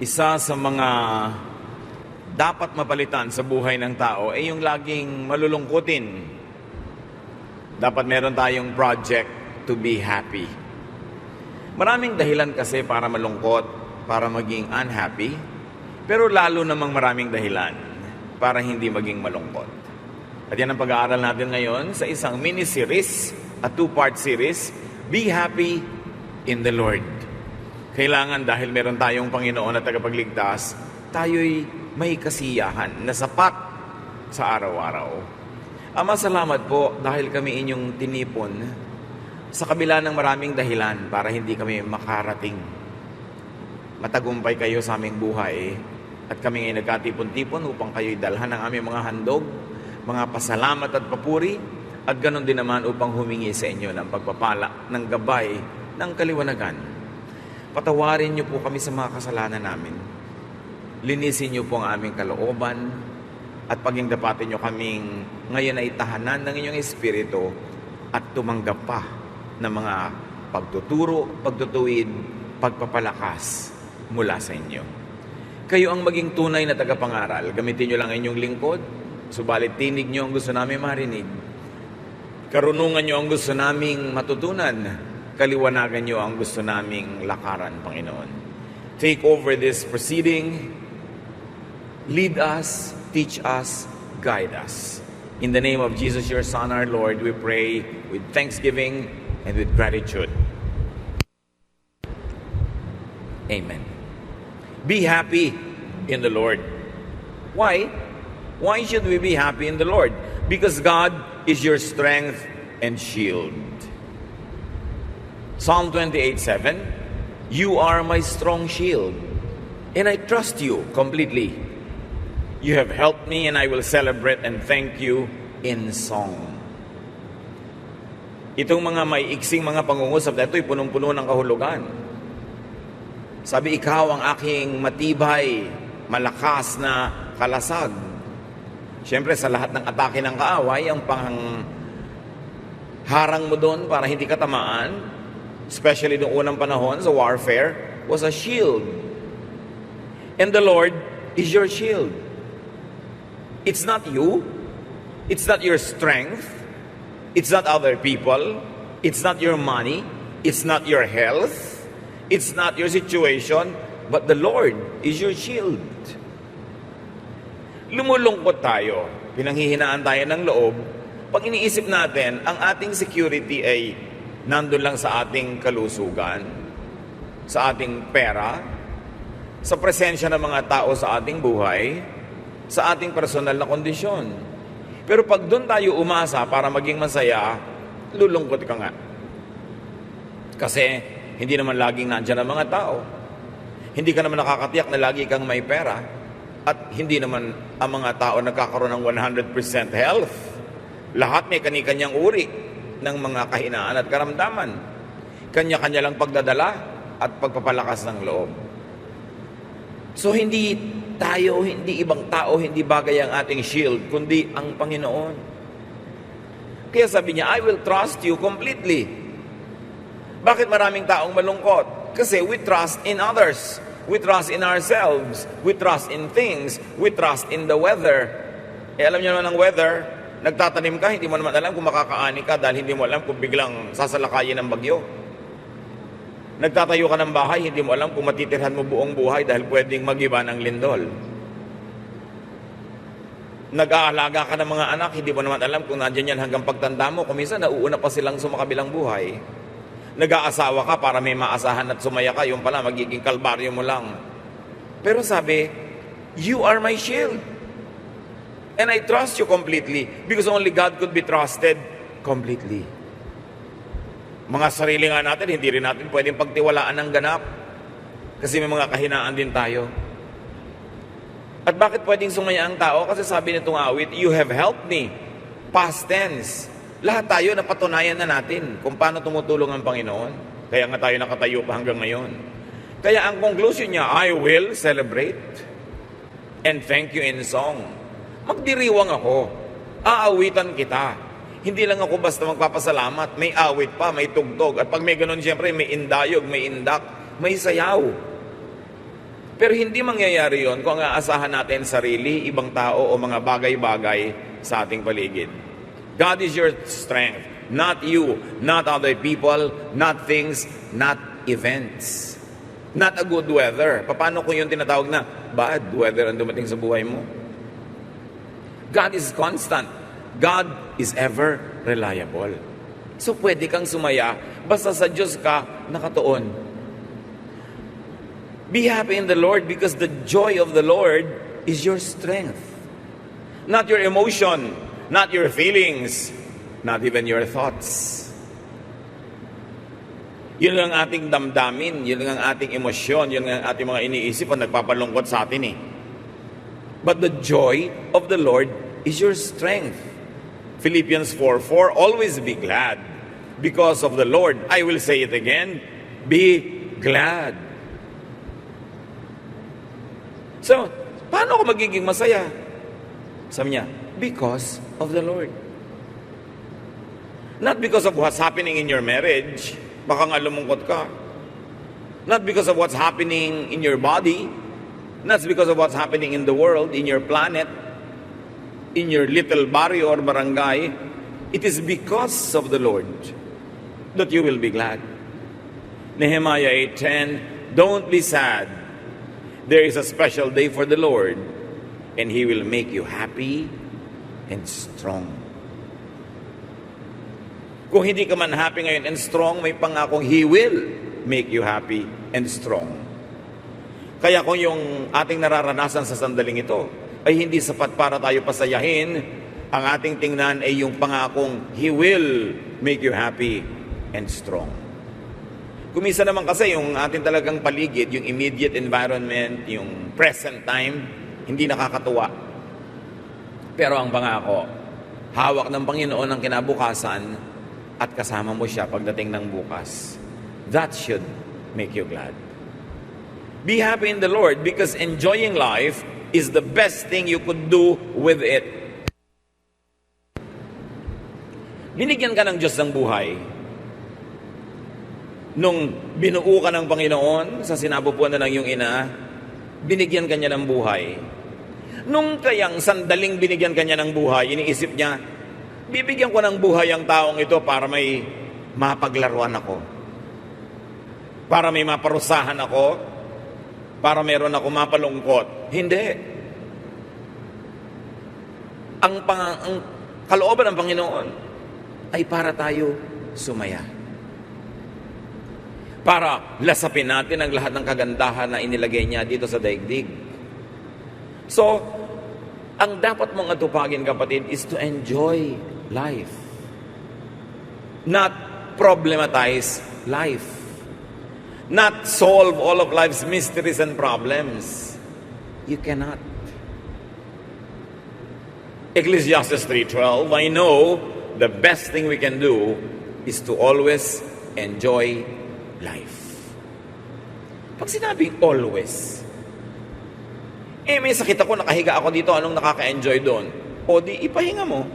Isa sa mga dapat mapalitan sa buhay ng tao ay yung laging malulungkutin. Dapat meron tayong project to be happy. Maraming dahilan kasi para malungkot, para maging unhappy, pero lalo namang maraming dahilan para hindi maging malungkot. At yan ang pag-aaral natin ngayon sa isang mini-series, a two-part series, Be Happy in the Lord. Kailangan dahil meron tayong Panginoon na tagapagligtas, tayo'y may kasiyahan na sapat sa araw-araw. Ama, salamat po dahil kami inyong tinipon sa kabila ng maraming dahilan para hindi kami makarating. Matagumpay kayo sa aming buhay at kami ay nagkatipon-tipon upang kayo'y dalhan ng aming mga handog, mga pasalamat at papuri, at ganon din naman upang humingi sa inyo ng pagpapala, ng gabay, ng kaliwanagan. Patawarin niyo po kami sa mga kasalanan namin. Linisin niyo po ang aming kalooban at pagingdapatin niyo kaming ngayon ay tahanan ng inyong Espiritu at tumanggap pa ng mga pagtuturo, pagtutuwid, pagpapalakas mula sa inyo. Kayo ang maging tunay na tagapangaral. Gamitin niyo lang inyong lingkod, subalit tinig niyo ang gusto namin marinig. Karunungan niyo ang gusto naming matutunan. Kaliwanagan niyo ang gusto naming lakaran, Panginoon. Take over this proceeding. Lead us, teach us, guide us. In the name of Jesus, your Son, our Lord, we pray with thanksgiving and with gratitude. Amen. Be happy in the Lord. Why? Why should we be happy in the Lord? Because God is your strength and shield. Psalm 28:7, you are my strong shield, and I trust you completely. You have helped me, and I will celebrate and thank you in song. Itong mga may iksing mga pangungusap na ito'y punong-puno ng kahulugan. Sabi, ikaw ang aking matibay, malakas na kalasag. Siyempre, sa lahat ng atake ng kaaway, ang harang mo doon para hindi ka tamaan, especially noong unang panahon sa warfare, was a shield. And the Lord is your shield. It's not you. It's not your strength. It's not other people. It's not your money. It's not your health. It's not your situation. But the Lord is your shield. Lumulungkot tayo, pinanghihinaan tayo ng loob, pag iniisip natin, ang ating security ay nandun lang sa ating kalusugan, sa ating pera, sa presensya ng mga tao sa ating buhay, sa ating personal na kondisyon. Pero pag doon tayo umasa para maging masaya, lulungkot ka nga. Kasi hindi naman laging nandyan ang mga tao. Hindi ka naman nakakatiyak na lagi kang may pera. At hindi naman ang mga tao nagkakaroon ng 100% health. Lahat may kani-kanyang uri ng mga kahinaan at karamdaman. Kanya-kanya lang pagdadala at pagpapalakas ng loob. So hindi tayo, hindi ibang tao, hindi bagay ang ating shield, kundi ang Panginoon. Kaya sabi niya, I will trust you completely. Bakit maraming taong malungkot? Kasi we trust in others. We trust in ourselves. We trust in things. We trust in the weather. Alam niyo naman ang weather, nagtatanim ka, hindi mo naman alam kung makakaani ka dahil hindi mo alam kung biglang sasalakayin ng bagyo. Nagtatayo ka ng bahay, hindi mo alam kung matitirhan mo buong buhay dahil pwedeng mag-iba ng lindol. Nag-aalaga ka ng mga anak, hindi mo naman alam kung nandiyan yan hanggang pagtanda mo. Kung minsan, nauuna pa silang sumakabilang buhay. Nag-aasawa ka para may maasahan at sumaya ka, yung pala magiging kalbaryo mo lang. Pero sabi, you are my shield. And I trust you completely because only God could be trusted completely. Mga sarili nga natin, hindi rin natin pwedeng pagtiwalaan ng ganap kasi may mga kahinaan din tayo. At bakit pwedeng sumaya ang tao? Kasi sabi nitong awit, you have helped me. Past tense. Lahat tayo napatunayan na natin kung paano tumutulong ang Panginoon. Kaya nga tayo nakatayo pa hanggang ngayon. Kaya ang conclusion niya, I will celebrate and thank you in song. Magdiriwang ako. Aawitan kita. Hindi lang ako basta magpapasalamat. May awit pa, may tugtog. At pag may ganun, siyempre, may indayog, may indak, may sayaw. Pero hindi mangyayari yon kung ang aasahan natin sarili, ibang tao o mga bagay-bagay sa ating paligid. God is your strength, not you, not other people, not things, not events. Not a good weather. Paano kung yung tinatawag na bad weather ang dumating sa buhay mo? God is constant. God is ever reliable. So pwede kang sumaya basta sa Diyos ka nakatuon. Be happy in the Lord because the joy of the Lord is your strength. Not your emotion, not your feelings, not even your thoughts. Yun lang ating damdamin, yun lang ang ating emosyon, yun lang ang ating mga iniisip ang nagpapalungkot sa atin eh. But the joy of the Lord is your strength. Philippians 4:4, always be glad because of the Lord. I will say it again, be glad. So, paano ako magiging masaya? Sabi niya, because of the Lord. Not because of what's happening in your marriage, baka nga lumungkot ka. Not because of what's happening in your body, not because of what's happening in the world, in your planet, in your little barrio or barangay. It is because of the Lord that you will be glad. Nehemiah 8:10, don't be sad. There is a special day for the Lord, and He will make you happy and strong. Kung hindi ka man happy ngayon and strong, may pangakong He will make you happy and strong. Kaya kung yung ating nararanasan sa sandaling ito ay hindi sapat para tayo pasayahin, ang ating tingnan ay yung pangakong He will make you happy and strong. Kumisa naman kasi yung ating talagang paligid, yung immediate environment, yung present time, hindi nakakatuwa. Pero ang pangako, hawak ng Panginoon ang kinabukasan at kasama mo siya pagdating ng bukas. That should make you glad. Be happy in the Lord because enjoying life is the best thing you could do with it. Binigyan ka ng Diyos ng buhay. Nung binuo ka ng Panginoon sa sinabupuan na ng iyong ina, binigyan ka niya ng buhay. Nung kayang sandaling binigyan ka niya ng buhay, iniisip niya, bibigyan ko ng buhay ang taong ito para may mapaglaruan ako. Para may maparusahan ako. Para meron ako mapalungkot. Hindi. Ang kalooban ng Panginoon ay para tayo sumaya. Para lasapin natin ang lahat ng kagandahan na inilagay niya dito sa daigdig. So, ang dapat mong atupagin, kapatid, is to enjoy life. Not problematize life. Not solve all of life's mysteries and problems. You cannot. Ecclesiastes 3:12, I know the best thing we can do is to always enjoy life. Pag sinabing always, may sakit ako, nakahiga ako dito, anong nakaka-enjoy doon? O di, ipahinga mo.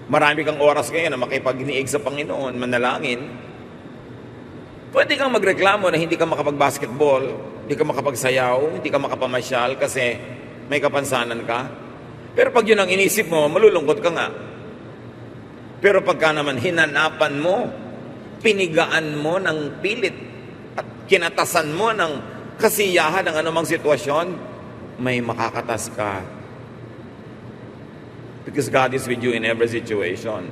Marami kang oras ngayon na makipagniig sa Panginoon, manalangin. Pwede kang magreklamo na hindi ka makapag-basketball, hindi ka makapagsayaw, hindi ka makapamasyal kasi may kapansanan ka. Pero pag yun ang inisip mo, malulungkot ka nga. Pero pagka naman hinanapan mo, pinigaan mo ng pilit at kinatasan mo ng kasiyahan ng anumang sitwasyon, may makakatas ka. Because God is with you in every situation.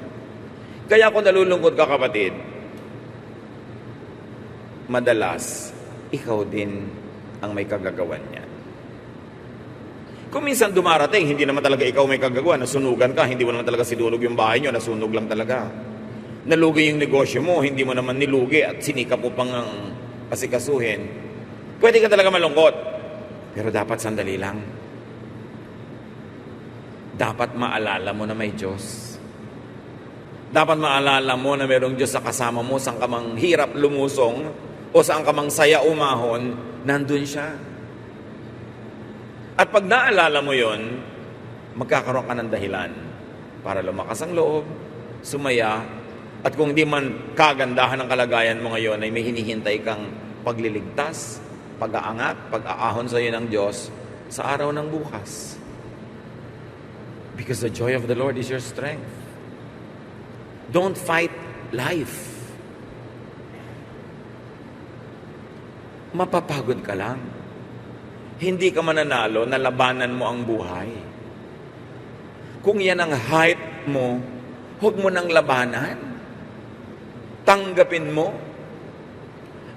Kaya kung nalulungkot ka, kapatid, madalas, ikaw din ang may kagagawan niya. Kung minsan dumarating, hindi naman talaga ikaw may kagagawa, nasunugan ka, hindi mo naman talaga sinunog yung bahay nyo, nasunog lang talaga. Nalugi yung negosyo mo, hindi mo naman nilugi at sinikap mo pang asikasuhin. Pwede ka talaga malungkot. Pero dapat sandali lang. Dapat maalala mo na may Diyos. Dapat maalala mo na mayroong Diyos sa kasama mo, saan ka mang hirap lumusong o saan ka mang saya umahon, nandun siya. At pag naalala mo yon, magkakaroon ka ng dahilan para lumakas ang loob, sumaya, at kung di man kagandahan ng kalagayan mo ngayon ay may hinihintay kang pagliligtas, pag-aangat, pag-aahon sa iyo ng Diyos sa araw ng bukas. Because the joy of the Lord is your strength. Don't fight life. Mapapagod ka lang. Hindi ka mananalo na labanan mo ang buhay. Kung yan ang hype mo, huwag mo nang labanan. Tanggapin mo.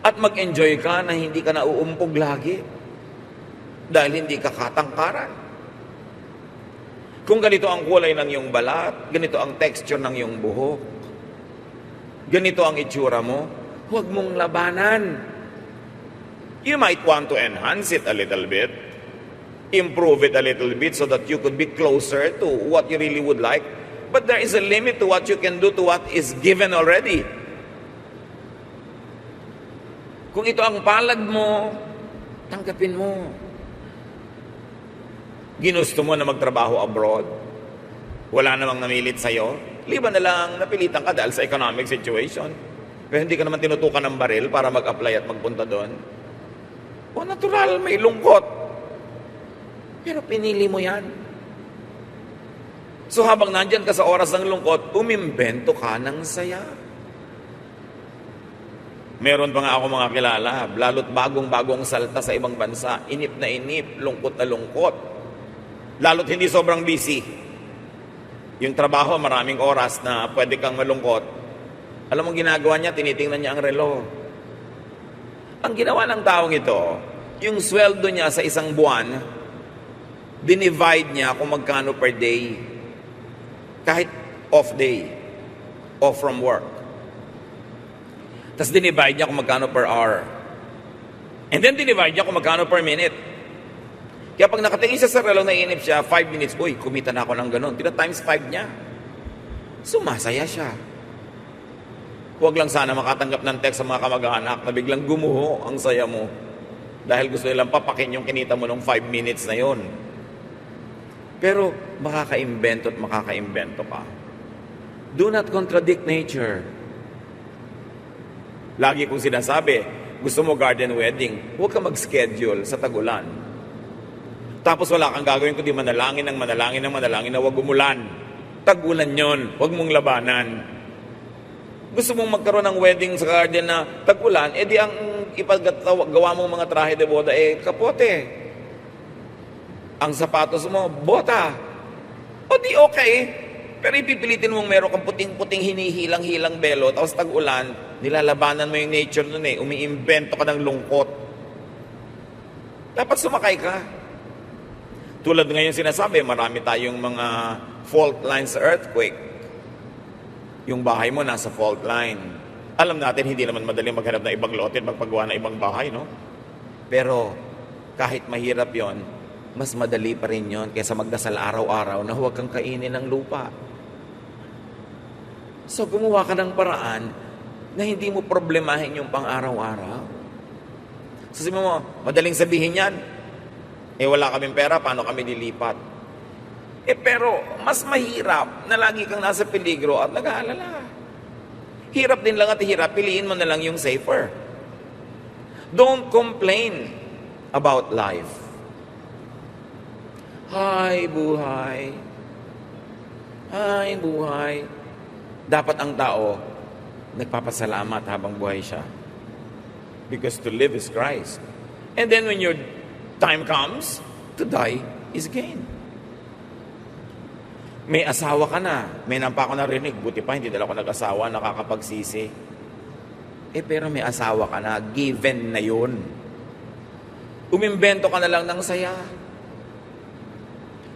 At mag-enjoy ka na hindi ka nauumpog lagi. Dahil hindi ka katangkaran. Kung ganito ang kulay ng iyong balat, ganito ang texture ng iyong buhok, ganito ang itsura mo, huwag mong labanan. You might want to enhance it a little bit, improve it a little bit so that you could be closer to what you really would like. But there is a limit to what you can do to what is given already. Kung ito ang palad mo, tanggapin mo. Ginusto mo na magtrabaho abroad, wala namang namilit sa'yo, liban na lang napilitan ka dahil sa economic situation. Pero hindi ka naman tinutukan ng baril para mag-apply at magpunta doon. O natural, may lungkot. Pero pinili mo yan. So habang nandyan ka sa oras ng lungkot, umimbento ka ng saya. Meron pa nga ako mga kilala, lalo't bagong-bagong salta sa ibang bansa, inip na inip, lungkot na lungkot. Lalo't hindi sobrang busy. Yung trabaho, maraming oras na pwede kang malungkot. Alam mo ginagawa niya, tinitingnan niya ang relo. Ang ginawa ng taong ito, yung sweldo niya sa isang buwan, dinivide niya kung magkano per day. Kahit off day, off from work. Tapos dinivide niya kung magkano per hour. And then dinivide niya kung magkano per minute. Kaya pag nakatingin siya sa relo, naiinip siya, 5 minutes, uy, kumita na ako ng ganun. Times 5 niya. Sumasaya siya. Huwag lang sana makatanggap ng text sa mga kamag-anak na biglang gumuho ang saya mo. Dahil gusto nilang papakin yung kinita mo ng 5 minutes na yon. Pero makakaimbento at makakaimbento ka. Do not contradict nature. Lagi kong sinasabi, gusto mo garden wedding, huwag ka mag-schedule sa tag-ulan. Tapos wala kang gagawin kundi manalangin ng manalangin ng manalangin na huwag umulan. Tag-ulan yon, huwag mong labanan. Gusto mong magkaroon ng wedding sa garden na tag-ulan, edi ang ipagawa mong mga trahe de boda, kapote. Ang sapatos mo, bota. O di okay. Pero ipipilitin mong meron kang puting-puting hinihilang-hilang belo, tapos tag-ulan, nilalabanan mo yung nature nun umiimbento ka ng lungkot. Dapat sumakay ka. Tulad ngayon sinasabi, marami tayong mga fault lines sa earthquake. Yung bahay mo nasa fault line. Alam natin, hindi naman madaling maghanap ng ibang lote at magpagawa ng ibang bahay, no? Pero kahit mahirap yon, mas madali pa rin yon kaysa magdasal araw-araw na huwag kang kainin ng lupa. So gumawa ka ng paraan na hindi mo problemahin yung pang-araw-araw. So sabi mo, madaling sabihin yan, wala kaming pera, paano kami nilipat? Pero mas mahirap na lagi kang nasa peligro at nag-aalala. Hirap din lang at hirap, piliin mo na lang yung safer. Don't complain about life. Hay buhay. Hay buhay. Dapat ang tao nagpapasalamat habang buhay siya. Because to live is Christ. And then when your time comes, to die is gain. May asawa ka na. May nampa ako narinig. Buti pa, hindi dala ako nag-asawa, nakakapagsisi. Pero may asawa ka na. Given na yun. Umimbento ka na lang ng saya.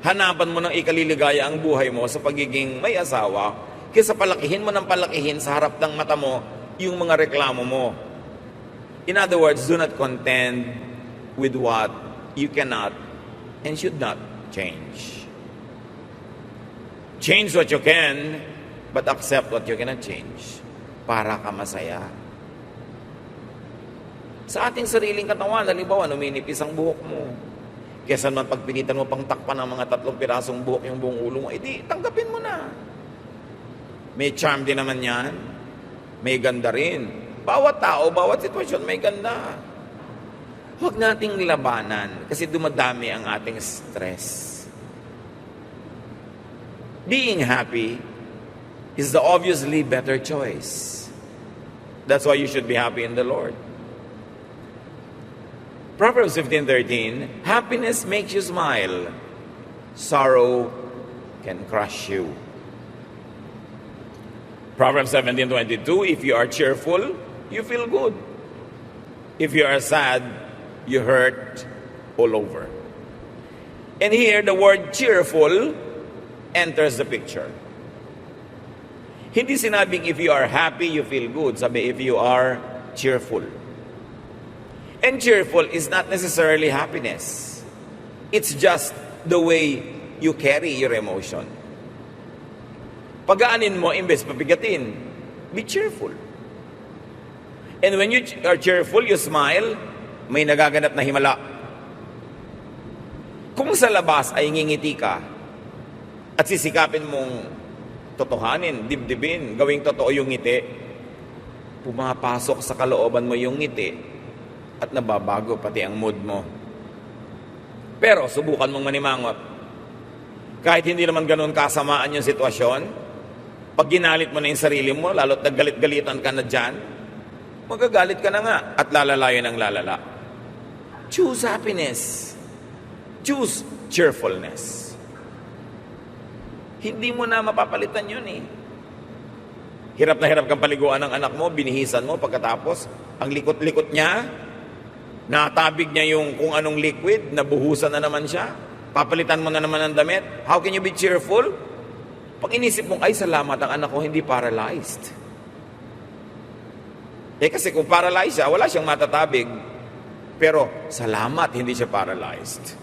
Hanapan mo ng ikaliligaya ang buhay mo sa pagiging may asawa kaysa palakihin mo ng palakihin sa harap ng mata mo yung mga reklamo mo. In other words, do not contend with what you cannot and should not change. Change what you can, but accept what you cannot change para ka masaya. Sa ating sariling katawan, halimbawa, numinipis ang buhok mo. Kesa naman pagpilitan mo pang takpan ng mga 3 pirasong buhok yung buong ulo mo, di tanggapin mo na. May charm din naman yan. May ganda rin. Bawat tao, bawat sitwasyon may ganda. huwag nating labanan kasi dumadami ang ating stress. Being happy is the obviously better choice. That's why you should be happy in the Lord. Proverbs 15:13, happiness makes you smile. Sorrow can crush you. Proverbs 17:22, if you are cheerful, you feel good. If you are sad, you hurt all over. And here, the word cheerful enters the picture. Hindi sinabing if you are happy, you feel good. Sabi, if you are cheerful. And cheerful is not necessarily happiness. It's just the way you carry your emotion. Pagaanin mo, imbes pabigatin, be cheerful. And when you are cheerful, you smile, may nagaganap na himala. Kung sa labas ay ngingiti ka, at sisikapin mong totohanin, dibdibin, gawing totoo yung ngiti, pumapasok sa kalooban mo yung ngiti at nababago pati ang mood mo. Pero subukan mong manimangot. Kahit hindi naman ganun kasamaan yung sitwasyon, pag ginalit mo na yung sarili mo, lalo't naggalit-galitan ka na dyan, magagalit ka na nga at lalalayo ng lalala. Choose happiness. Choose cheerfulness. Hindi mo na mapapalitan yun eh. Hirap na hirap kang paliguan ng anak mo, binihisan mo, pagkatapos, ang likot-likot niya, natabig niya yung kung anong liquid, nabuhusan na naman siya, papalitan mo na naman ang damit. How can you be cheerful? Pag inisip mong, ay salamat, ang anak ko hindi paralyzed. Kasi kung paralyzed siya, wala siyang matatabig. Pero salamat, hindi siya paralyzed.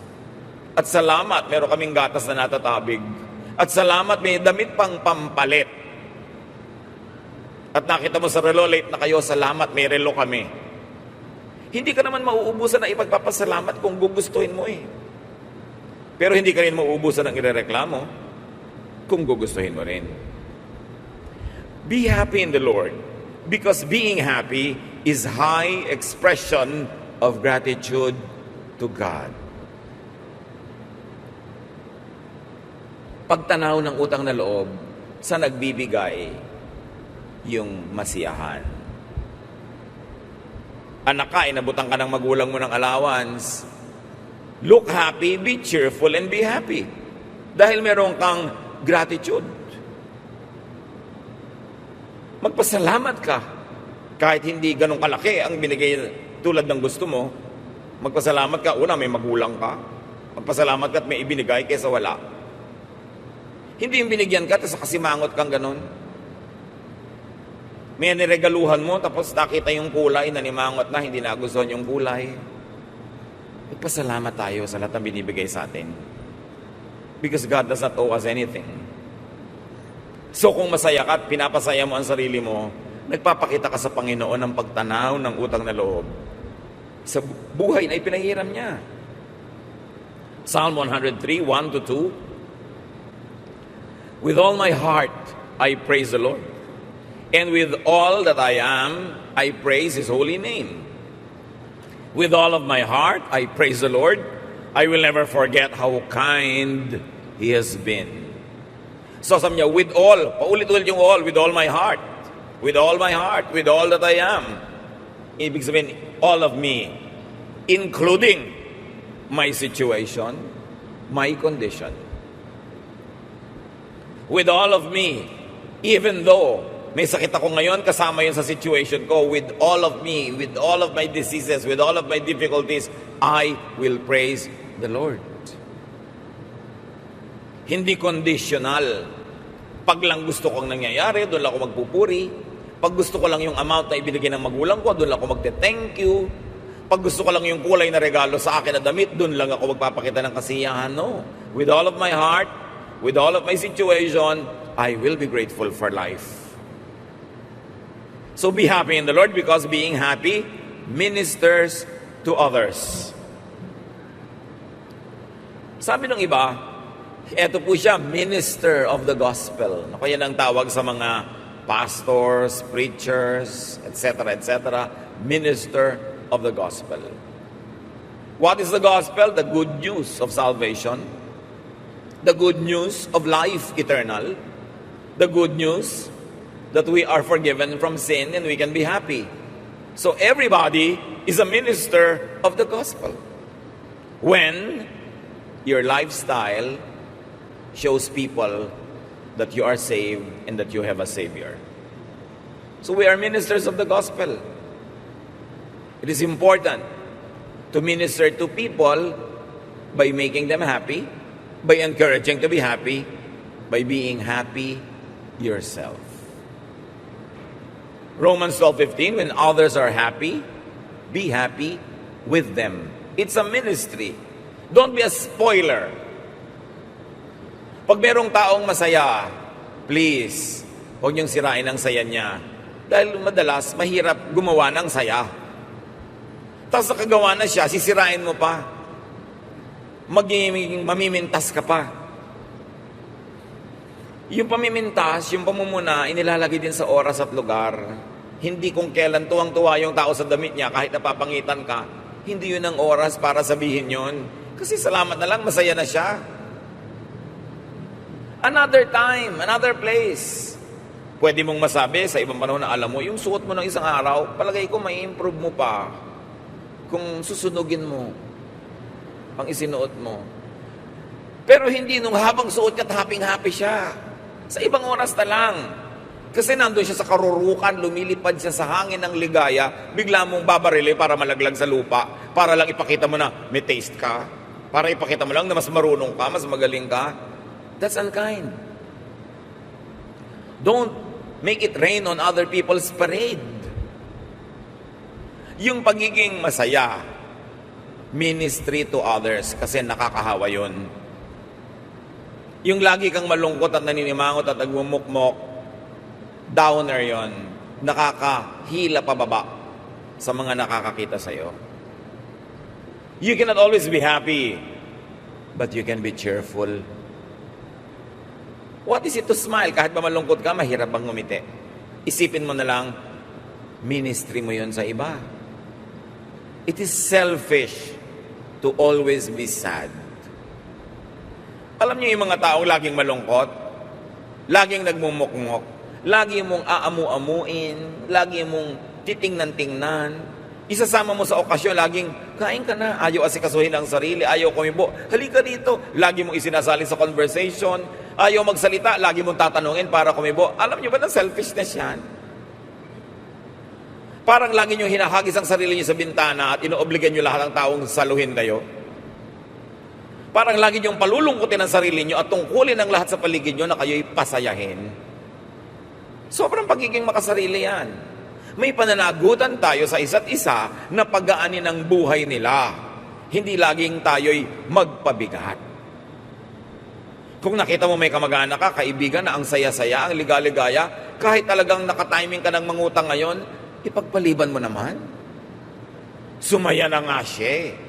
At salamat, meron kaming gatas na natatabig. At salamat, may damit pang pampalit. At nakita mo sa relo, late na kayo, salamat, may relo kami. Hindi ka naman mauubusan ng ipagpapasalamat kung gugustuhin mo eh. Pero hindi ka rin mauubusan ng irereklamo kung gugustuhin mo rin. Be happy in the Lord, because being happy is high expression of gratitude to God. Pagtanaw ng utang na loob sa nagbibigay yung masiyahan. Anak ka, inabutan ka ng magulang mo ng allowance. Look happy, be cheerful, and be happy. Dahil meron kang gratitude. Magpasalamat ka. Kahit hindi ganun kalaki ang binigay tulad ng gusto mo, magpasalamat ka. Una, may magulang ka. Magpasalamat ka at may ibinigay kaysa wala. Hindi yung binigyan ka, tapos kasimangot kang ganun. May niregaluhan mo, tapos nakita yung kulay, nanimangot na, hindi nagustuhan yung kulay. Magpasalamat tayo sa lahat ng binibigay sa atin. Because God does not owe us anything. So kung masaya ka at pinapasaya mo ang sarili mo, nagpapakita ka sa Panginoon ng pagtanaw ng utang na loob sa buhay na ipinahiram niya. Psalm 103, 1-2. With all my heart, I praise the Lord. And with all that I am, I praise His holy name. With all of my heart, I praise the Lord. I will never forget how kind He has been. So sabi niya, with all, paulit-ulit yung all, with all my heart. With all my heart, with all that I am. Ibig sabihin, all of me, including my situation, my condition. With all of me, even though may sakit ako ngayon, kasama yun sa situation ko, with all of me, with all of my diseases, with all of my difficulties, I will praise the Lord. Hindi conditional. Pag lang gusto kong nangyayari, doon lang ako magpupuri. Pag gusto ko lang yung amount na ibinigay ng magulang ko, doon lang ako magte-thank you. Pag gusto ko lang yung kulay na regalo sa akin na damit, doon lang ako magpapakita ng kasiyahan. No. With all of my heart, with all of my situation, I will be grateful for life. So be happy in the Lord, because being happy ministers to others. Sabi ng iba, eto po siya, minister of the gospel. Ako yan ang tawag sa mga pastors, preachers, etc., etc., minister of the gospel. What is the gospel? The good news of salvation. The good news of life eternal. The good news that we are forgiven from sin and we can be happy. So everybody is a minister of the gospel. When your lifestyle shows people that you are saved and that you have a Savior. So we are ministers of the gospel. It is important to minister to people by making them happy, by encouraging to be happy, by being happy yourself. Romans 12:15, when others are happy, be happy with them. It's a ministry. Don't be a spoiler. Pag merong taong masaya, please, huwag niyong sirain ang saya niya. Dahil madalas, mahirap gumawa ng saya. Tapos nakagawa na siya, sisirain mo pa. Mamimintas ka pa. Yung pamimintas, yung pamumuna, inilalagay din sa oras at lugar. Hindi kung kailan tuwang-tuwa yung tao sa damit niya, kahit napapangitan ka, hindi yun ang oras para sabihin yun. Kasi salamat na lang, masaya na siya. Another time, another place. Pwede mong masabi sa ibang panahon na alam mo, yung suot mo ng isang araw, palagay ko may improve mo pa. Kung susunugin mo ang isinuot mo. Pero hindi nung habang suot ka, happy siya. Sa ibang oras na lang. Kasi nandun siya sa karurukan, lumilipad siya sa hangin ng ligaya, bigla mong babarili para malaglag sa lupa, para lang ipakita mo na may taste ka, para ipakita mo lang na mas marunong ka, mas magaling ka. That's unkind. Don't make it rain on other people's parade. Yung pagiging masaya, ministry to others, kasi nakakahawa yun. Yung lagi kang malungkot at naninimangot at nagmumukmok, downer yon, nakakahila pababa sa mga nakakakita sa'yo. You cannot always be happy, but you can be cheerful. What is it to smile? Kahit ba malungkot ka, mahirap bang ngumiti? Isipin mo na lang, ministry mo yon sa iba. It is selfish to always be sad. Alam niyo yung mga taong laging malungkot, laging nagmumukmok, lagi mong aamu-amuin, lagi mong titingnan-tingnan, isasama mo sa okasyon, laging, kain ka na, ayaw asikasuhin ang sarili, ayaw kumibo, halika dito, lagi mong isinasali sa conversation, ayaw magsalita, lagi mong tatanungin para kumibo. Alam niyo ba na selfishness yan? Parang lagi niyo hinahagis ang sarili niyo sa bintana at inoobligan niyo lahat ng taong saluhin kayo. Parang lagi niyong palulungkutin ang sarili niyo at tungkulin ang lahat sa paligid niyo na kayo'y pasayahin. Sobrang pagiging makasarili yan. May pananagutan tayo sa isa't isa na pagaanin ang buhay nila. Hindi laging tayo'y magpabigat. Kung nakita mo may kamag-anak ka, kaibigan na ang saya-saya, ang ligaligaya, kahit talagang nakatiming ka ng mangutang ngayon, ipagpaliban mo naman. Sumaya na nga siya.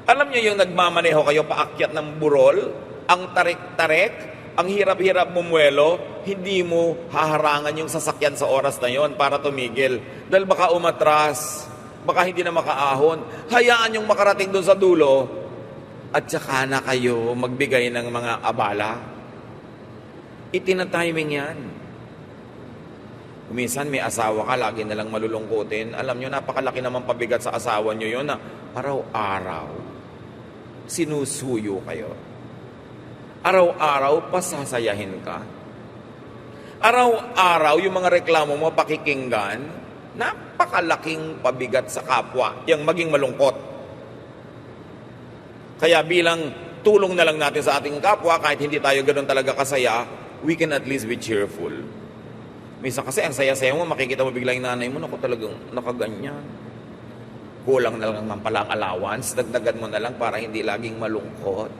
Alam niyo yung nagmamaneho kayo paakyat ng burol, ang tarik-tarik, ang hirap-hirap bumuelo, hindi mo haharangan yung sasakyan sa oras na yon para tumigil. Dahil baka umatras, baka hindi na makaahon. Hayaan yung makarating doon sa dulo at saka na kayo magbigay ng mga abala. Itinatiming yan. Minsan may asawa ka, lagi nalang malulungkutin. Alam nyo, napakalaki naman pabigat sa asawa nyo yun na araw-araw sinusuyo kayo. Araw-araw pasasayahin ka. Araw-araw yung mga reklamo mo pakikinggan, napakalaking pabigat sa kapwa, yung maging malungkot. Kaya bilang tulong na lang natin sa ating kapwa, kahit hindi tayo ganoon talaga kasaya, we can at least be cheerful. Minsan kasi ang saya-saya mo, makikita mo bigla yung nanay mo, naku talagang nakaganyan. Kulang na lang naman pala ang allowance, dagdagan mo na lang para hindi laging malungkot.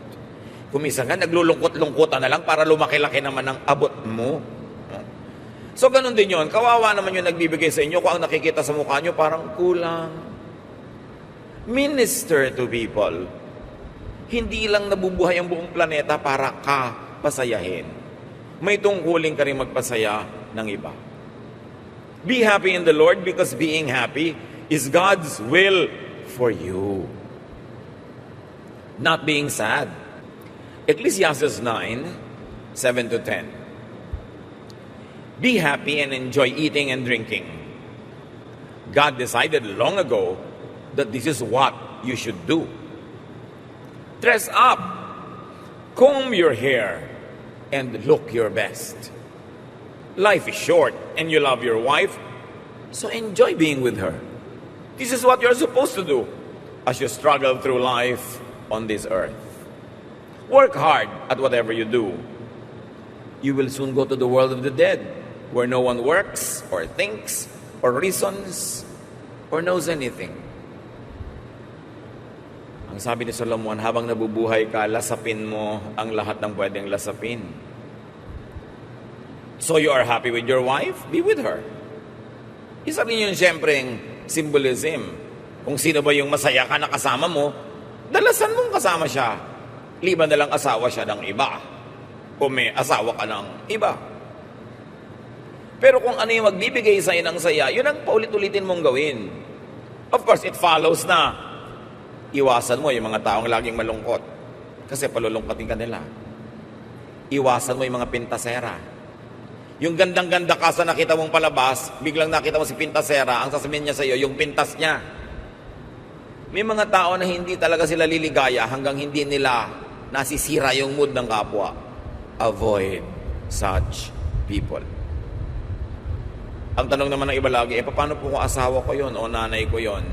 Kung minsan nga, naglulungkot-lungkutan na lang para lumaki-laki naman ang abot mo. So ganun din yun, kawawa naman yung nagbibigay sa inyo kung ang nakikita sa mukha nyo parang kulang. Minister to people. Hindi lang nabubuhay ang buong planeta para ka pasayahin. May tungkulin ka rin magpasaya ng iba. Be happy in the Lord because being happy is God's will for you. not being sad. Ecclesiastes 9:7-10. Be happy and enjoy eating and drinking. God decided long ago that this is what you should do. Dress up, comb your hair, and look your best. Life is short and you love your wife, so enjoy being with her. This is what you're supposed to do as you struggle through life on this earth. Work hard at whatever you do. You will soon go to the world of the dead, where no one works or thinks or reasons or knows anything. Ang sabi ni Solomon, habang nabubuhay ka, lasapin mo ang lahat ng pwedeng lasapin. So you are happy with your wife? Be with her. Isa rin yun siyempreng symbolism. Kung sino ba yung masaya ka na kasama mo, dalasan mong kasama siya. Liban na lang asawa siya ng iba. O may asawa ka ng iba. Pero kung ano yung magbibigay sa'yo ng saya, yun ang paulit-ulitin mong gawin. Of course, it follows na iwasan mo yung mga taong laging malungkot. Kasi palulungkotin ka nila. Iwasan mo yung mga pintasera. Yung gandang-ganda ka sa nakita mong palabas, biglang nakita mo si pintasera, ang sasabihin niya sa iyo, yung pintas niya. May mga tao na hindi talaga sila liligaya hanggang hindi nila nasisira yung mood ng kapwa. Avoid such people. Ang tanong naman ng iba lagi, paano po kung asawa ko yon o nanay ko yon?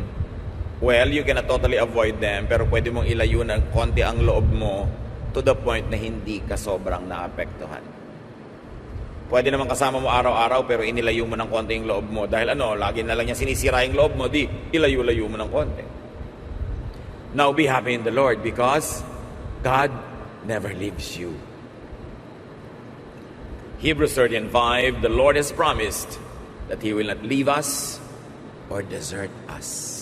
Well, you cannot totally avoid them, pero pwede mong ilayo ng konti ang loob mo to the point na hindi ka sobrang naapektuhan. Pwede naman kasama mo araw-araw pero inilayo mo ng konti yung loob mo. Dahil lagi na lang niya sinisira yung loob mo, di ilayo-layo mo ng konti. Now be happy in the Lord because God never leaves you. Hebrews 13:5, the Lord has promised that He will not leave us or desert us.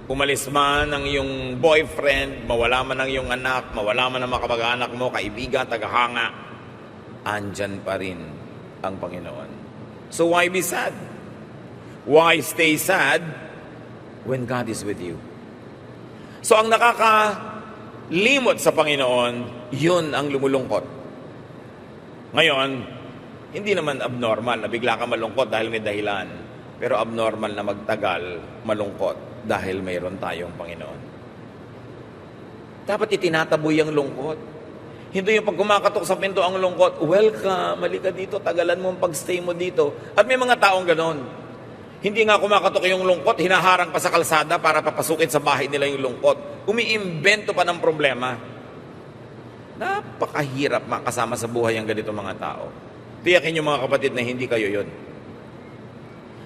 Umalis man ang iyong boyfriend, mawala man ang iyong anak, mawala man ang mga kamag-anak mo, kaibigan, tagahanga, andyan pa rin ang Panginoon. So why be sad? Why stay sad when God is with you? So ang nakakalimot sa Panginoon, yun ang lumulungkot. Ngayon, hindi naman abnormal na bigla ka malungkot dahil may dahilan. Pero abnormal na magtagal malungkot dahil mayroon tayong Panginoon. Dapat itinataboy ang lungkot. Hindi yung pag kumakatok sa pinto ang lungkot, welcome, halika dito, tagalan mo ang pagstay mo dito. At may mga taong ganon. Hindi nga kumakatok yung lungkot, hinaharang pa sa kalsada para papasukin sa bahay nila yung lungkot. Umiimbento pa ng problema. Napakahirap makasama sa buhay ang ganito mga tao. Tiyakin yung mga kapatid na hindi kayo yun.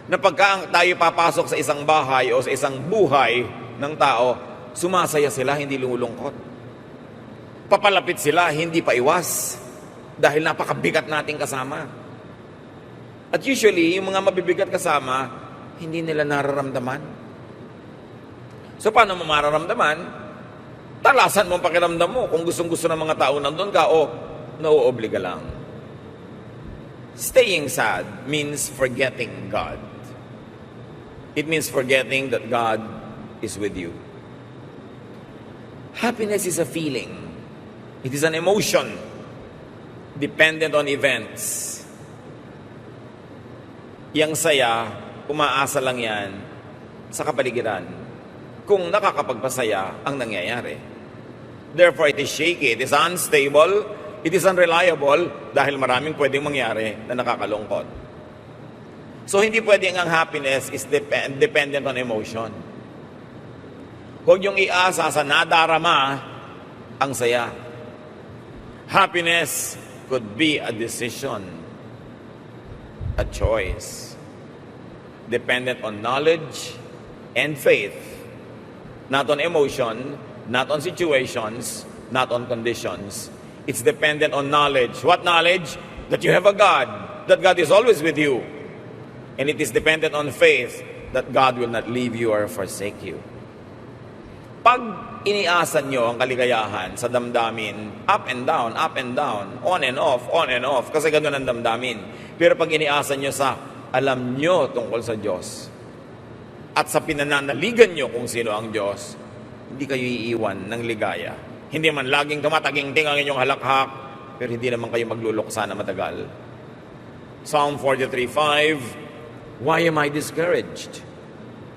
Na pagka tayo papasok sa isang bahay o sa isang buhay ng tao, sumasaya sila, hindi lumulungkot. Papalapit sila, hindi pa iwas. Dahil napakabigat nating kasama. At usually, yung mga mabibigat kasama, hindi nila nararamdaman. So, paano mo mararamdaman? Talasan mo ang pakiramdam mo. Kung gustong-gusto ng mga tao nandun ka, o nauobliga lang. Staying sad means forgetting God. It means forgetting that God is with you. Happiness is a feeling. It is an emotion dependent on events. Yang saya, umaasa lang yan sa kapaligiran kung nakakapagpasaya ang nangyayari. Therefore, it is shaky, it is unstable, it is unreliable dahil maraming pwedeng mangyari na nakakalungkot. So, hindi pwedeng ang happiness is dependent on emotion. Huwag yung iasa sa nadarama ang saya. Happiness could be a decision, a choice, dependent on knowledge and faith, not on emotion, not on situations, not on conditions. It's dependent on knowledge. What knowledge? That you have a God, that God is always with you. And it is dependent on faith that God will not leave you or forsake you. Pag iniasan nyo ang kaligayahan sa damdamin, up and down, on and off, kasi ganoon ang damdamin. Pero pag iniasan nyo sa alam nyo tungkol sa Diyos, at sa pinananaligan nyo kung sino ang Diyos, hindi kayo iiwan ng ligaya. Hindi man laging tumataging-ting ang inyong halakhak, pero hindi naman kayo magluluksa na matagal. Psalm 43:5, why am I discouraged?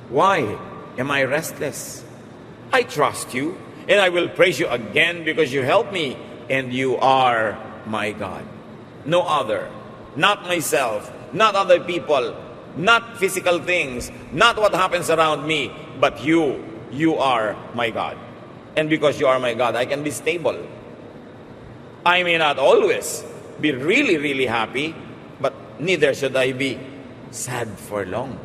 Why am I restless? I trust you, and I will praise you again because you help me, and you are my God. No other, not myself, not other people, not physical things, not what happens around me, but you. You are my God. And because you are my God, I can be stable. I may not always be really, really happy, but neither should I be sad for long.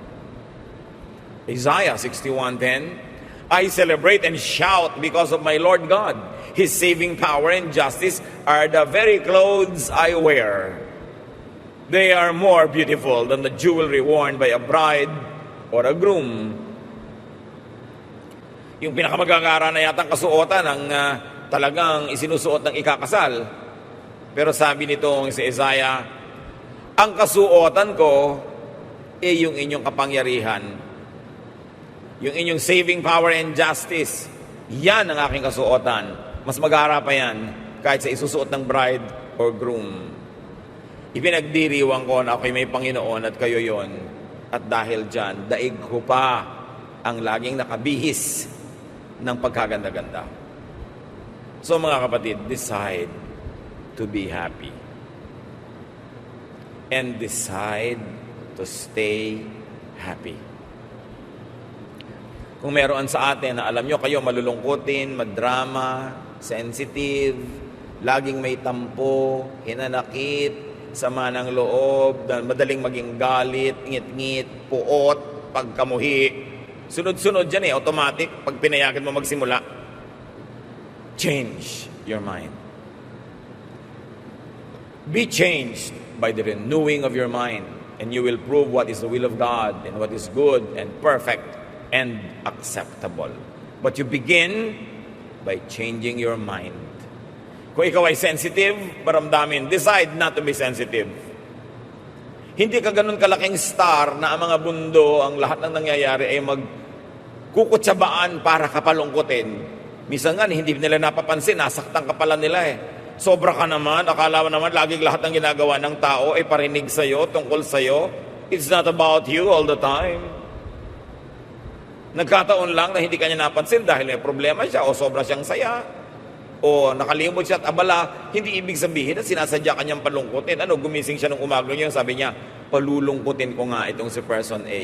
Isaiah 61:10, I celebrate and shout because of my Lord God. His saving power and justice are the very clothes I wear. They are more beautiful than the jewelry worn by a bride or a groom. Yung pinakamagagara na yatang kasuotan ang talagang isinusuot ng ikakasal. Pero sabi nitong si Isaiah, ang kasuotan ko ay yung inyong kapangyarihan. Yung inyong saving power and justice. Yan ang aking kasuotan. Mas magara pa yan kahit sa isusuot ng bride or groom. Ipinagdiriwang ko na ako'y may Panginoon at kayo yon. At dahil dyan, daig ko pa ang laging nakabihis ng pagkaganda-ganda. So mga kapatid, decide to be happy. And decide to stay happy. Kung meron sa atin na alam nyo kayo malulungkutin, madrama, sensitive, laging may tampo, hinanakit, sama ng loob, madaling maging galit, ngit-ngit, puot, pagkamuhi, sunod-sunod dyan automatic, pag pinayagan mo magsimula. Change your mind. Be changed by the renewing of your mind, and you will prove what is the will of God, and what is good, and perfect, and acceptable. But you begin by changing your mind. Kung ikaw ay sensitive, maramdamin, decide not to be sensitive. Hindi ka ganun kalaking star na ang mga mundo, ang lahat ng nangyayari ay magkukutsabaan para kapalungkutin. Minsan nga, hindi nila napapansin, nasaktan ka pala nila Sobra ka naman, akala mo naman laging lahat ng ginagawa ng tao ay parinig sa'yo, tungkol sa'yo. It's not about you all the time. Nagkataon lang na hindi kanya napansin dahil may problema siya o sobra siyang saya. O nakalimot siya at abala, hindi ibig sabihin na sinasadya kanyang palungkutin. Gumising siya nung umaga niya, sabi niya, palulungkutin ko nga itong si person A.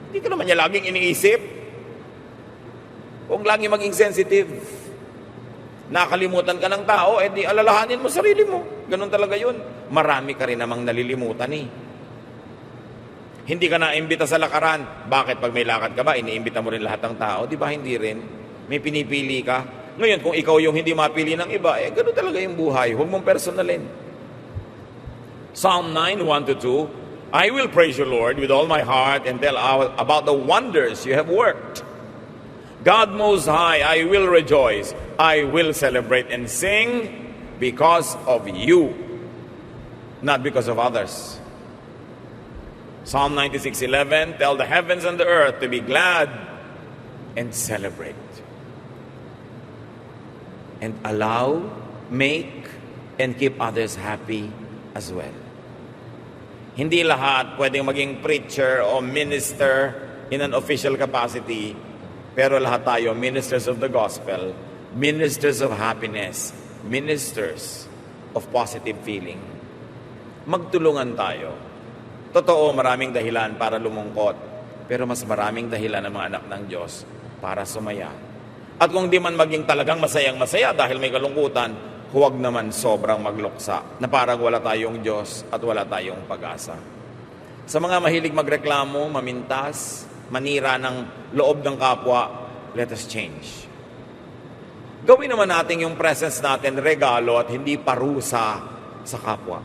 Hindi ka naman niya laging iniisip. Huwag laging maging sensitive. Nakalimutan ka ng tao, di alalahanin mo sarili mo. Ganun talaga yun. Marami ka rin namang nalilimutan Hindi ka naimbita sa lakaran. Bakit pag may lakad ka ba, iniimbita mo rin lahat ng tao? Di ba hindi rin? May pinipili ka. Ngayon, kung ikaw yung hindi mapili ng iba, ganun talaga yung buhay. Huwag mong personalin. Psalm 9:1-2, I will praise you, Lord, with all my heart and tell about the wonders you have worked. God Most High, I will rejoice. I will celebrate and sing because of you, not because of others. Psalm 96:11, tell the heavens and the earth to be glad and celebrate. And allow, make, and keep others happy as well. Hindi lahat pwedeng maging preacher o minister in an official capacity, pero lahat tayo ministers of the gospel, ministers of happiness, ministers of positive feeling. Magtulungan tayo. Totoo, maraming dahilan para lumungkot, pero mas maraming dahilan ng mga anak ng Diyos para sumaya. At kung di man maging talagang masayang-masaya dahil may kalungkutan, huwag naman sobrang magluksa na parang wala tayong Diyos at wala tayong pag-asa. Sa mga mahilig magreklamo, mamintas, manira ng loob ng kapwa, let us change. Gawin naman natin yung presence natin regalo at hindi parusa sa kapwa.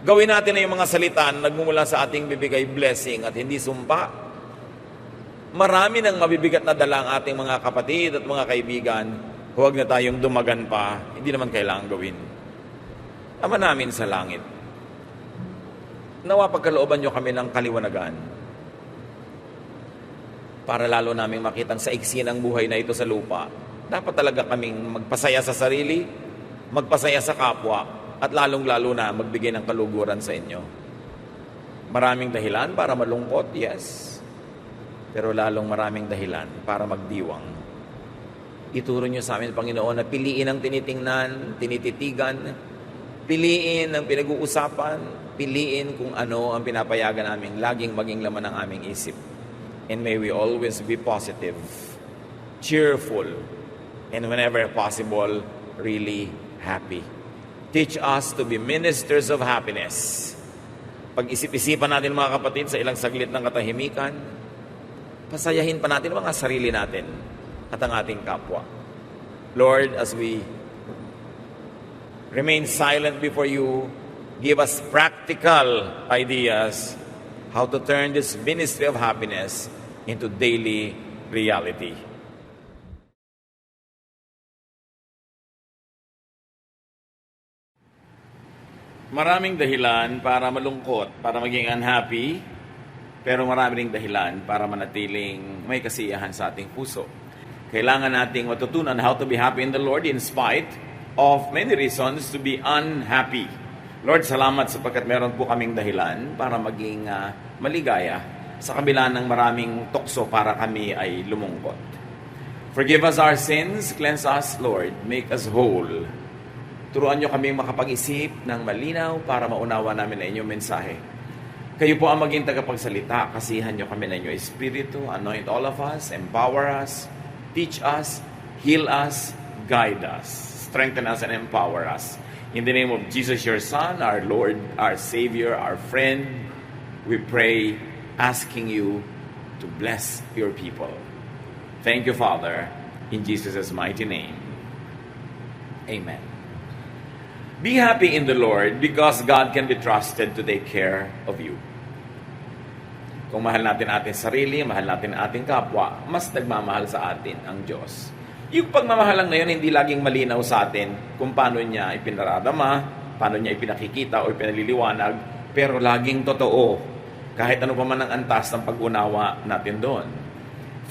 Gawin natin na yung mga salita na nagmumula sa ating bibigay blessing at hindi sumpa. Marami nang mabibigat na dala ang ating mga kapatid at mga kaibigan. Huwag na tayong dumagan pa. Hindi naman kailangan gawin. Ama namin sa langit, nawa pagkalooban nyo kami ng kaliwanagan. para lalo namin makitang sa iksi ng buhay na ito sa lupa, dapat talaga kaming magpasaya sa sarili, magpasaya sa kapwa, at lalong-lalo na magbigay ng kaluguran sa inyo. Maraming dahilan para malungkot, yes. Pero lalong maraming dahilan para magdiwang. Ituro niyo sa amin, Panginoon, na piliin ang tinitingnan, tinititigan, piliin ang pinag-uusapan, piliin kung ano ang pinapayagan namin, laging maging laman ng aming isip. And may we always be positive, cheerful, and whenever possible, really happy. Teach us to be ministers of happiness. Pag-isip-isipan natin mga kapatid sa ilang saglit ng katahimikan, pasayahin pa natin mga sarili natin at ang ating kapwa. Lord, as we remain silent before you, give us practical ideas how to turn this ministry of happiness into daily reality. Maraming dahilan para malungkot, para maging unhappy, pero marami ring dahilan para manatiling may kasiyahan sa ating puso. Kailangan nating matutunan how to be happy in the Lord in spite of many reasons to be unhappy. Lord, salamat sapagkat meron po kaming dahilan para maging maligaya sa kabila ng maraming tukso para kami ay lumungkot. Forgive us our sins, cleanse us, Lord, make us whole. Turuan niyo kami makapag-isip ng malinaw para maunawa namin ang inyong mensahe. Kayo po ang maging tagapagsalita, kasihan niyo kami ng inyong Espiritu, anoint all of us, empower us, teach us, heal us, guide us, strengthen us, and empower us. In the name of Jesus, your Son, our Lord, our Savior, our friend, we pray, asking you to bless your people. Thank you, Father, in Jesus' mighty name. Amen. Be happy in the Lord because God can be trusted to take care of you. Kung mahal natin ating sarili, mahal natin ating kapwa, mas nagmamahal sa atin ang Diyos. Yung pagmamahalang na yun, hindi laging malinaw sa atin kung paano niya ipinaradama, paano niya ipinakikita o ipinaliliwanag, pero laging totoo, kahit ano pa man ang antas ng pag-unawa natin doon.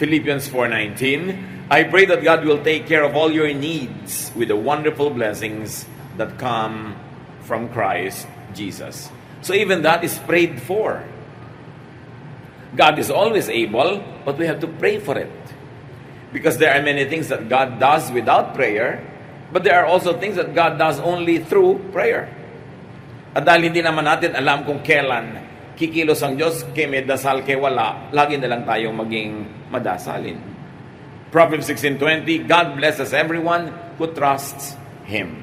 Philippians 4:19, I pray that God will take care of all your needs with the wonderful blessings that come from Christ Jesus. So even that is prayed for. God is always able, but we have to pray for it. Because there are many things that God does without prayer, but there are also things that God does only through prayer. At dahil hindi naman natin alam kung kailan kikilos ang Diyos, kay may dasal, kay wala, lagi na lang tayong maging madasalin. Proverbs 16:20, God blesses everyone who trusts Him.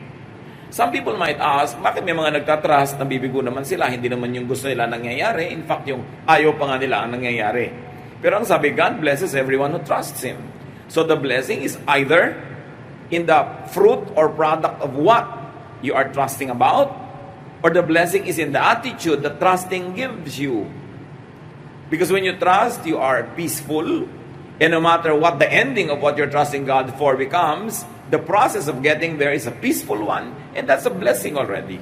Some people might ask, bakit may mga nagtatrust, nabibigo naman sila, hindi naman yung gusto nila nangyayari, in fact yung ayaw pa nga nila ang nangyayari. Pero ang sabi, God blesses everyone who trusts Him. So the blessing is either in the fruit or product of what you are trusting about, or the blessing is in the attitude that trusting gives you. Because when you trust, you are peaceful, and no matter what the ending of what you're trusting God for becomes, the process of getting there is a peaceful one, and that's a blessing already.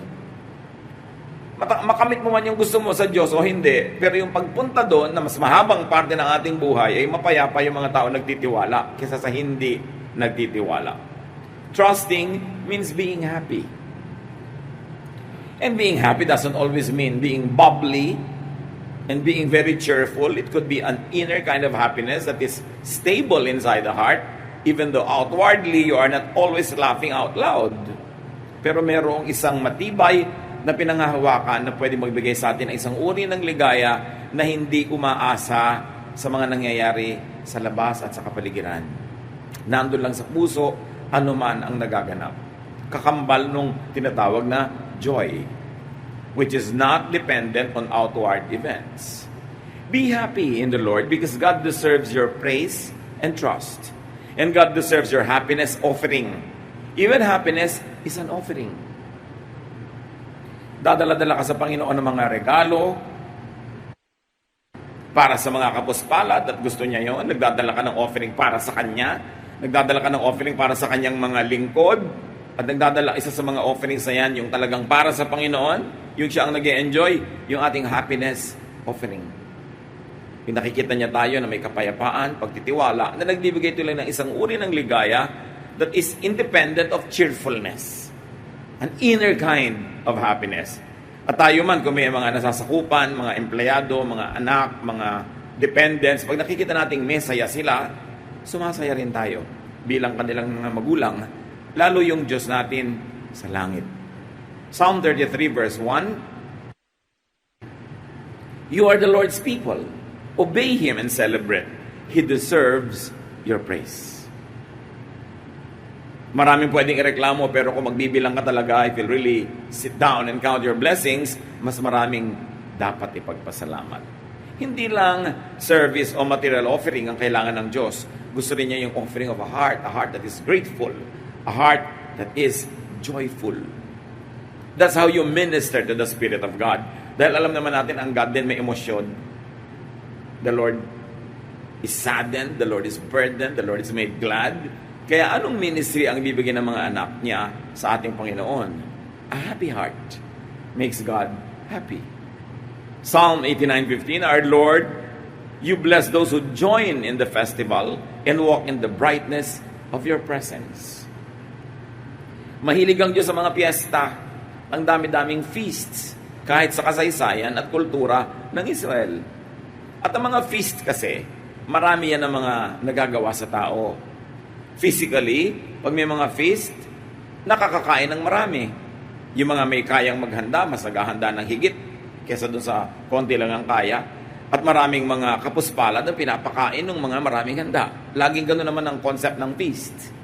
Makamit mo man yung gusto mo sa Diyos o hindi, pero yung pagpunta doon na mas mahabang parte ng ating buhay ay mapayapa yung mga tao nagtitiwala kaysa sa hindi nagtitiwala. Trusting means being happy. And being happy doesn't always mean being bubbly and being very cheerful. It could be an inner kind of happiness that is stable inside the heart, even though outwardly you are not always laughing out loud. Pero merong isang matibay na pinangahawakan na pwede magbigay sa atin ng isang uri ng ligaya na hindi umaasa sa mga nangyayari sa labas at sa kapaligiran. Nandun lang sa puso, anuman ang nagaganap. Kakambal nung tinatawag na joy, which is not dependent on outward events. Be happy in the Lord because God deserves your praise and trust. And God deserves your happiness offering. Even happiness is an offering. Dadala-dala ka sa Panginoon ng mga regalo para sa mga kapuspalad at gusto niya yon. Nagdadala ka ng offering para sa Kanya. Nagdadala ka ng offering para sa Kanyang mga lingkod. At nagdadala isa sa mga offerings na yan, yung talagang para sa Panginoon, yung siya ang nag-enjoy, yung ating happiness offering. Pinakikita niya tayo na may kapayapaan, pagtitiwala, na nagbibigay tuloy ng isang uri ng ligaya that is independent of cheerfulness. An inner kind of happiness. At tayo man, kung may mga nasasakupan, mga empleyado, mga anak, mga dependents, pag nakikita nating may saya sila, sumasaya rin tayo bilang kanilang mga magulang, lalo yung Diyos natin sa langit. Psalm 33 verse 1, You are the Lord's people. Obey Him and celebrate. He deserves your praise. Maraming pwedeng ireklamo, pero kung magbibilang ka talaga, if you'll really sit down and count your blessings, mas maraming dapat ipagpasalamat. Hindi lang service o material offering ang kailangan ng Diyos. Gusto rin niya yung offering of a heart that is grateful, a heart that is joyful. That's how you minister to the Spirit of God. Dahil alam naman natin, ang God din may emosyon. The Lord is saddened, the Lord is burdened, the Lord is made glad. Kaya anong ministry ang ibibigay ng mga anak niya sa ating Panginoon? A happy heart makes God happy. Psalm 89:15, Our Lord, You bless those who join in the festival and walk in the brightness of Your presence. Mahilig ang Diyos sa mga piyesta, ang dami-daming feasts, kahit sa kasaysayan at kultura ng Israel. At ang mga feast kasi, marami yan ang mga nagagawa sa tao. Physically, pag may mga feast, nakakakain ng marami. Yung mga may kayang maghanda, mas naghahanda ng higit kesa dun sa konti lang ang kaya. At maraming mga kapuspalad na pinapakain ng mga maraming handa. Laging gano'n naman ang concept ng feast.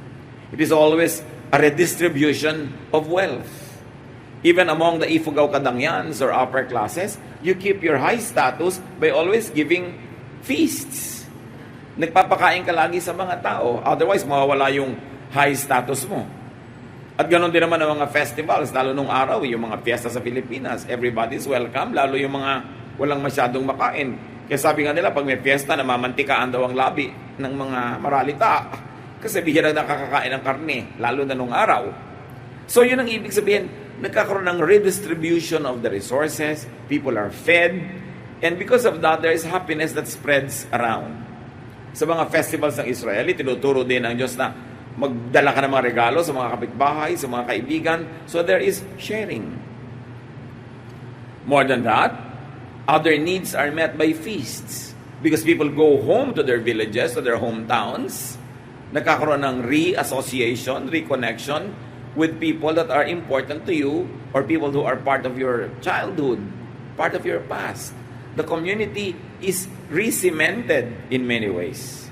It is always a redistribution of wealth. Even among the Ifugao Kadangyans or upper classes, you keep your high status by always giving feasts. Nagpapakain ka lagi sa mga tao, otherwise mawawala yung high status mo. At ganoon din naman ang mga festivals, lalo nung araw, yung mga fiesta sa Pilipinas, everybody's welcome, lalo yung mga walang masyadong makain. Kaya sabi nga nila, pag may fiesta, namamantikaan daw ang labi ng mga maralita. Kasi bihirang nakakakain ng karne, lalo na nung araw. So yun ang ibig sabihin, nagkakaroon ng redistribution of the resources, people are fed, and because of that, there is happiness that spreads around. Sa mga festivals ng Israel, tinuturo din ng Diyos na magdala ka ng mga regalo sa mga kapitbahay, sa mga kaibigan, so there is sharing. More than that, other needs are met by feasts. Because people go home to their villages, to their hometowns, nagkakaroon ng re-association, reconnection, with people that are important to you or people who are part of your childhood, part of your past. The community is re-cemented in many ways.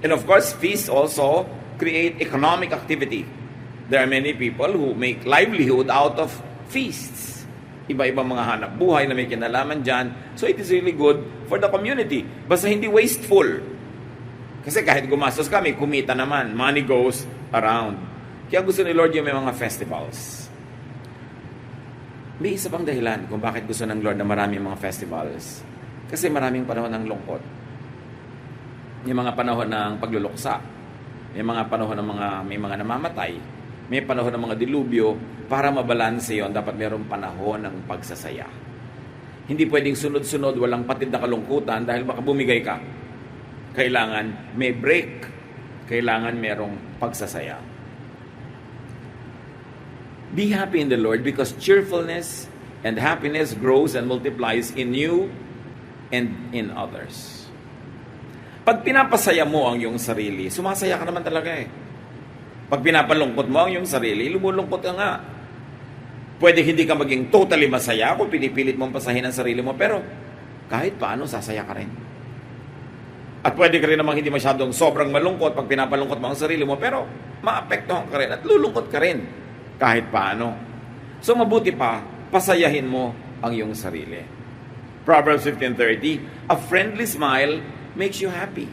And of course, feasts also create economic activity. There are many people who make livelihood out of feasts. Iba-ibang mga hanap buhay na may kinalaman dyan. So it is really good for the community. Basta hindi wasteful. Kasi kahit gumastos ka, may kumita naman. Money goes around. Kaya gusto ni Lord yung may mga festivals. May isa pang dahilan kung bakit gusto ng Lord na maraming mga festivals. Kasi maraming panahon ng lungkot. May mga panahon ng pagluluksa. May mga panahon ng may mga namamatay. May panahon ng mga dilubyo. Para mabalanse yon, dapat mayroong panahon ng pagsasaya. Hindi pwedeng sunod-sunod, walang patid na kalungkutan dahil baka bumigay ka. Kailangan may break. Kailangan mayroong pagsasaya. Be happy in the Lord because cheerfulness and happiness grows and multiplies in you and in others. Pag pinapasaya mo ang iyong sarili, sumasaya ka naman talaga eh. Pag pinapalungkot mo ang iyong sarili, lumulungkot ka nga. Pwede hindi ka maging totally masaya kung pinipilit mong pasahin ang sarili mo, pero kahit paano, sasaya ka rin. At pwede ka rin namang hindi masyadong sobrang malungkot pag pinapalungkot mo ang sarili mo, pero maapektuhan ka rin at lulungkot ka rin kahit paano. So mabuti pa, pasayahin mo ang iyong sarili. Proverbs 15:30, a friendly smile makes you happy.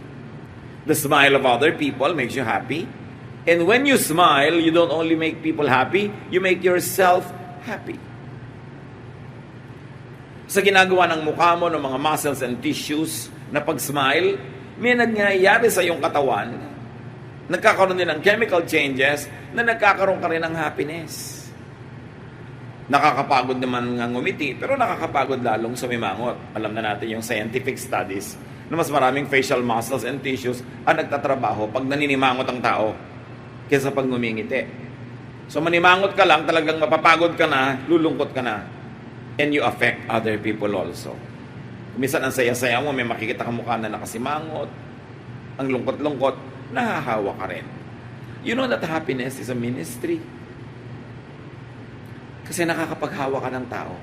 The smile of other people makes you happy. And when you smile, you don't only make people happy, you make yourself happy. Sa ginagawa ng mukha mo, ng mga muscles and tissues, na pag-smile, may nangyayari sa iyong katawan, nagkakaroon din ng chemical changes, na nagkakaroon ka rin ng happiness. Nakakapagod naman nga ngumiti, pero nakakapagod lalong sumimangot. Alam na natin yung scientific studies na mas maraming facial muscles and tissues ang nagtatrabaho pag naninimangot ang tao kaysa pag ngumingiti. So manimangot ka lang, talagang mapapagod ka na, lulungkot ka na. And you affect other people also. Minsan ang saya-saya mo, may makikita ka mukha na nakasimangot, ang lungkot-lungkot, nahahawa ka rin. You know that happiness is a ministry. Kasi nakakapaghawa ka ng tao.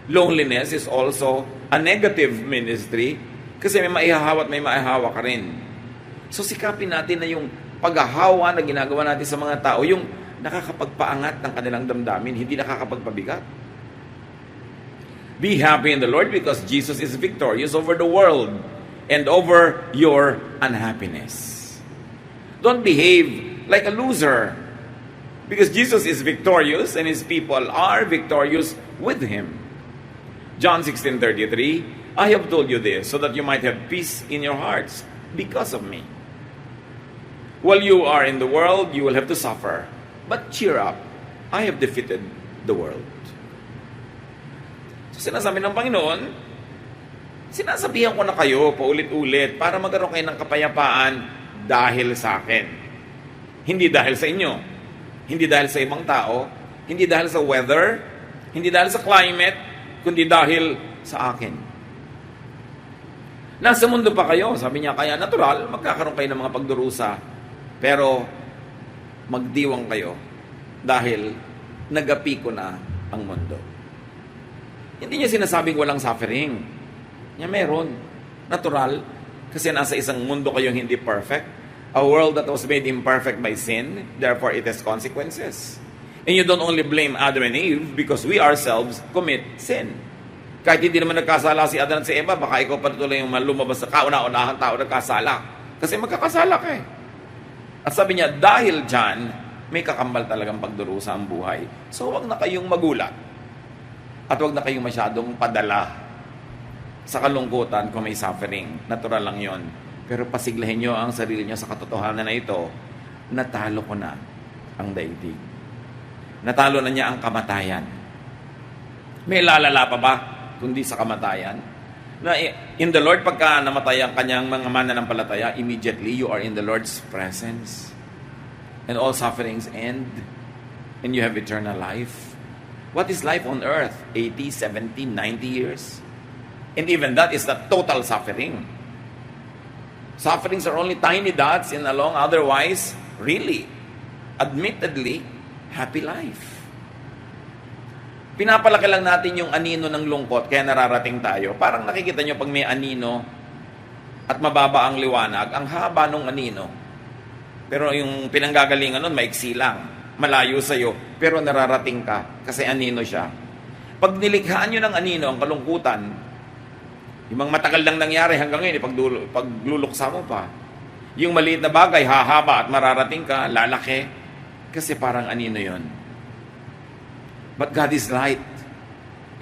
Loneliness is also a negative ministry kasi may maihahawa at may maihahawa ka rin. So sikapin natin na yung paghahawa na ginagawa natin sa mga tao, yung nakakapagpaangat ng kanilang damdamin, hindi nakakapagpabigat. Be happy in the Lord because Jesus is victorious over the world and over your unhappiness. Don't behave like a loser. Because Jesus is victorious and His people are victorious with Him. John 16:33, I have told you this so that you might have peace in your hearts because of me. While you are in the world, you will have to suffer. But cheer up, I have defeated the world. So sinasabi ng Panginoon, sinasabihan ko na kayo paulit-ulit para magkaroon kayo ng kapayapaan dahil sa akin. Hindi dahil sa inyo. Hindi dahil sa ibang tao, hindi dahil sa weather, hindi dahil sa climate, kundi dahil sa akin. Nasa mundo pa kayo, sabi niya, kaya natural, magkakaroon kayo ng mga pagdurusa. Pero magdiwang kayo dahil nagapi ko na ang mundo. Hindi niya sinasabing walang suffering. Niya meron. Natural. Kasi nasa isang mundo kayong hindi perfect. A world that was made imperfect by sin, therefore it has consequences. And you don't only blame Adam and Eve because we ourselves commit sin. Kahit hindi naman nagkasala si Adam at si Eva, baka ikaw patuloy yung lumabas sa kauna-unahang tao nagkasala. Kasi magkakasala ka eh. At sabi niya, dahil dyan, may kakambal talagang pagdurusa ang buhay. So wag na kayong magulat. At wag na kayong masyadong padala sa kalungkutan kung may suffering. Natural lang yon. Pero pasiglahin nyo ang sarili nyo sa katotohanan na ito, natalo ko na ang daigdig. Natalo na niya ang kamatayan. May lalala pa ba kundi sa kamatayan? Na in the Lord, pagka namatay ang kanyang mga mananampalataya, immediately you are in the Lord's presence. And all sufferings end. And you have eternal life. What is life on earth? 80, 70, 90 years? And even that is the total suffering. Sufferings are only tiny dots in a long, otherwise, really, admittedly, happy life. Pinapalaki lang natin yung anino ng lungkot, kaya nararating tayo. Parang nakikita nyo pag may anino at mababa ang liwanag, ang haba ng anino. Pero yung pinanggagalingan nun, maiksi lang. Malayo sa'yo, pero nararating ka kasi anino siya. Pag nilikhaan nyo ng anino, ang kalungkutan, yung mga matagal lang nangyari hanggang ngayon, pagluluksa mo pa. Yung maliit na bagay, hahaba at mararating ka, lalaki. Kasi parang anino yon. But God is light.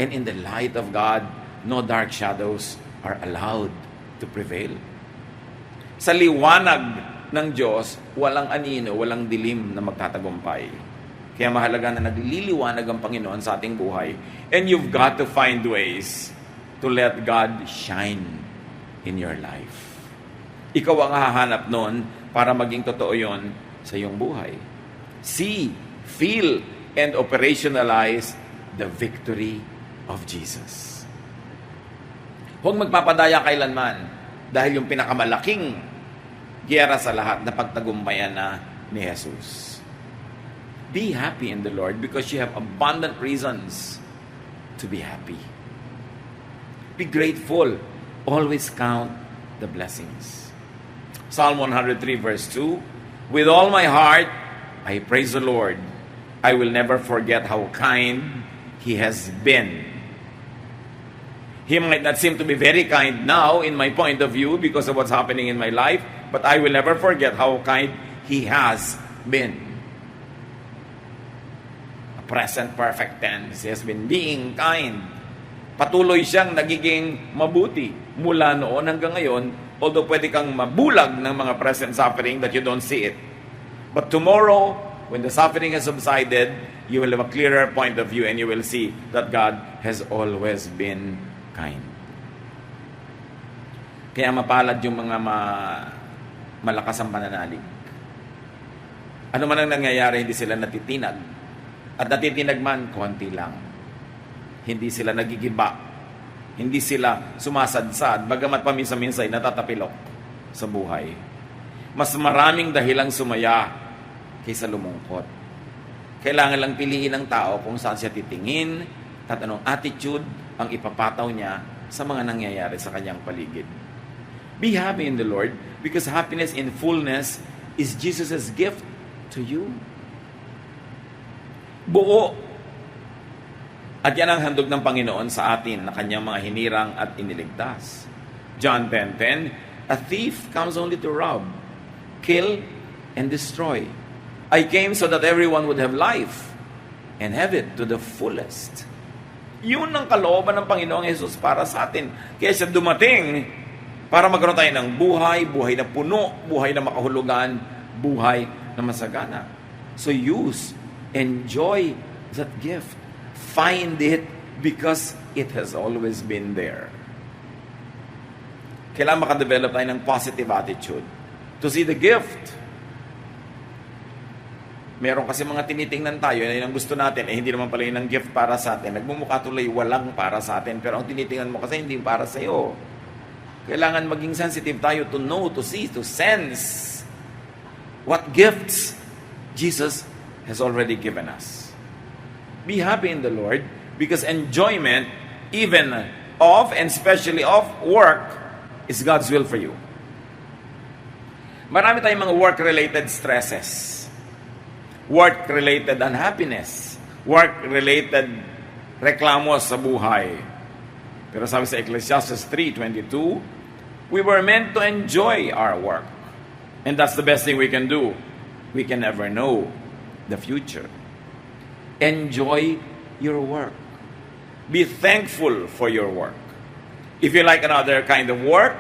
And in the light of God, no dark shadows are allowed to prevail. Sa liwanag ng Diyos, walang anino, walang dilim na magtatagumpay. Kaya mahalaga na nagliliwanag ang Panginoon sa ating buhay. And you've got to find ways to let God shine in your life. Ikaw ang hahanap nun para maging totoo yon sa iyong buhay. See, feel, and operationalize the victory of Jesus. Huwag magpapadaya kailanman dahil yung pinakamalaking giyera sa lahat na pagtagumpayan na ni Jesus. Be happy in the Lord because you have abundant reasons to be happy. Be grateful. Always count the blessings. Psalm 103 verse 2, with all my heart, I praise the Lord. I will never forget how kind He has been. He might not seem to be very kind now in my point of view because of what's happening in my life, but I will never forget how kind He has been. A present perfect tense. He has been being kind. Patuloy siyang nagiging mabuti mula noon hanggang ngayon, although pwede kang mabulag ng mga present suffering that you don't see it. But tomorrow, when the suffering has subsided, you will have a clearer point of view and you will see that God has always been kind. Kaya mapalad yung mga malakas ang pananalig. Ano man ang nangyayari, hindi sila natitinag. At natitinag man, konti lang. Hindi sila nagigiba. Hindi sila sumasadsad. Bagamat paminsan-minsan ay natatapilok sa buhay. Mas maraming dahilang sumaya kaysa lumungkot. Kailangan lang piliin ng tao kung saan siya titingin at anong attitude ang ipapataw niya sa mga nangyayari sa kanyang paligid. Be happy in the Lord because happiness in fullness is Jesus' gift to you. Buo. At yan ang handog ng Panginoon sa atin na kanyang mga hinirang at iniligtas. John 10:10, a thief comes only to rob, kill, and destroy. I came so that everyone would have life and have it to the fullest. Yun ang kalooban ng Panginoong Jesus para sa atin. Kaya siya dumating para magkaroon tayo ng buhay, buhay na puno, buhay na makahulugan, buhay na masagana. So enjoy that gift. Find it because it has always been there. Kailangan makadevelop tayo ng positive attitude to see the gift. Meron kasi mga tinitingnan tayo, yun ang gusto natin, hindi naman pala yun ang gift para sa atin. Nagmumukha tuloy walang para sa atin, pero ang tinitingnan mo kasi hindi para sa iyo. Kailangan maging sensitive tayo to know, to see, to sense what gifts Jesus has already given us. Be happy in the Lord because enjoyment, even of and especially of work, is God's will for you. Marami tayong mga work-related stresses, work-related unhappiness, work-related reklamos sa buhay. Pero sabi sa Ecclesiastes 3:22, we were meant to enjoy our work. And that's the best thing we can do. We can never know the future. Enjoy your work. Be thankful for your work. If you like another kind of work,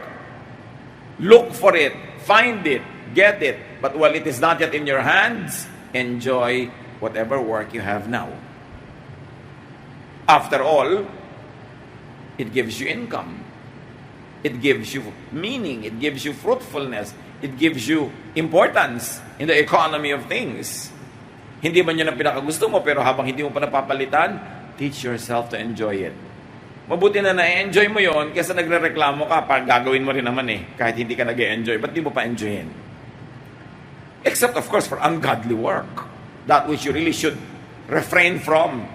look for it, find it, get it. But while it is not yet in your hands, enjoy whatever work you have now. After all, it gives you income. It gives you meaning. It gives you fruitfulness. It gives you importance in the economy of things. Hindi man yun ang pinakagusto mo, pero habang hindi mo pa napapalitan, teach yourself to enjoy it. Mabuti na na-enjoy mo yon kaysa nagre-reklamo ka, pag gagawin mo rin naman kahit hindi ka nag-enjoy, ba't di mo pa enjoyin? Except of course for ungodly work. That which you really should refrain from,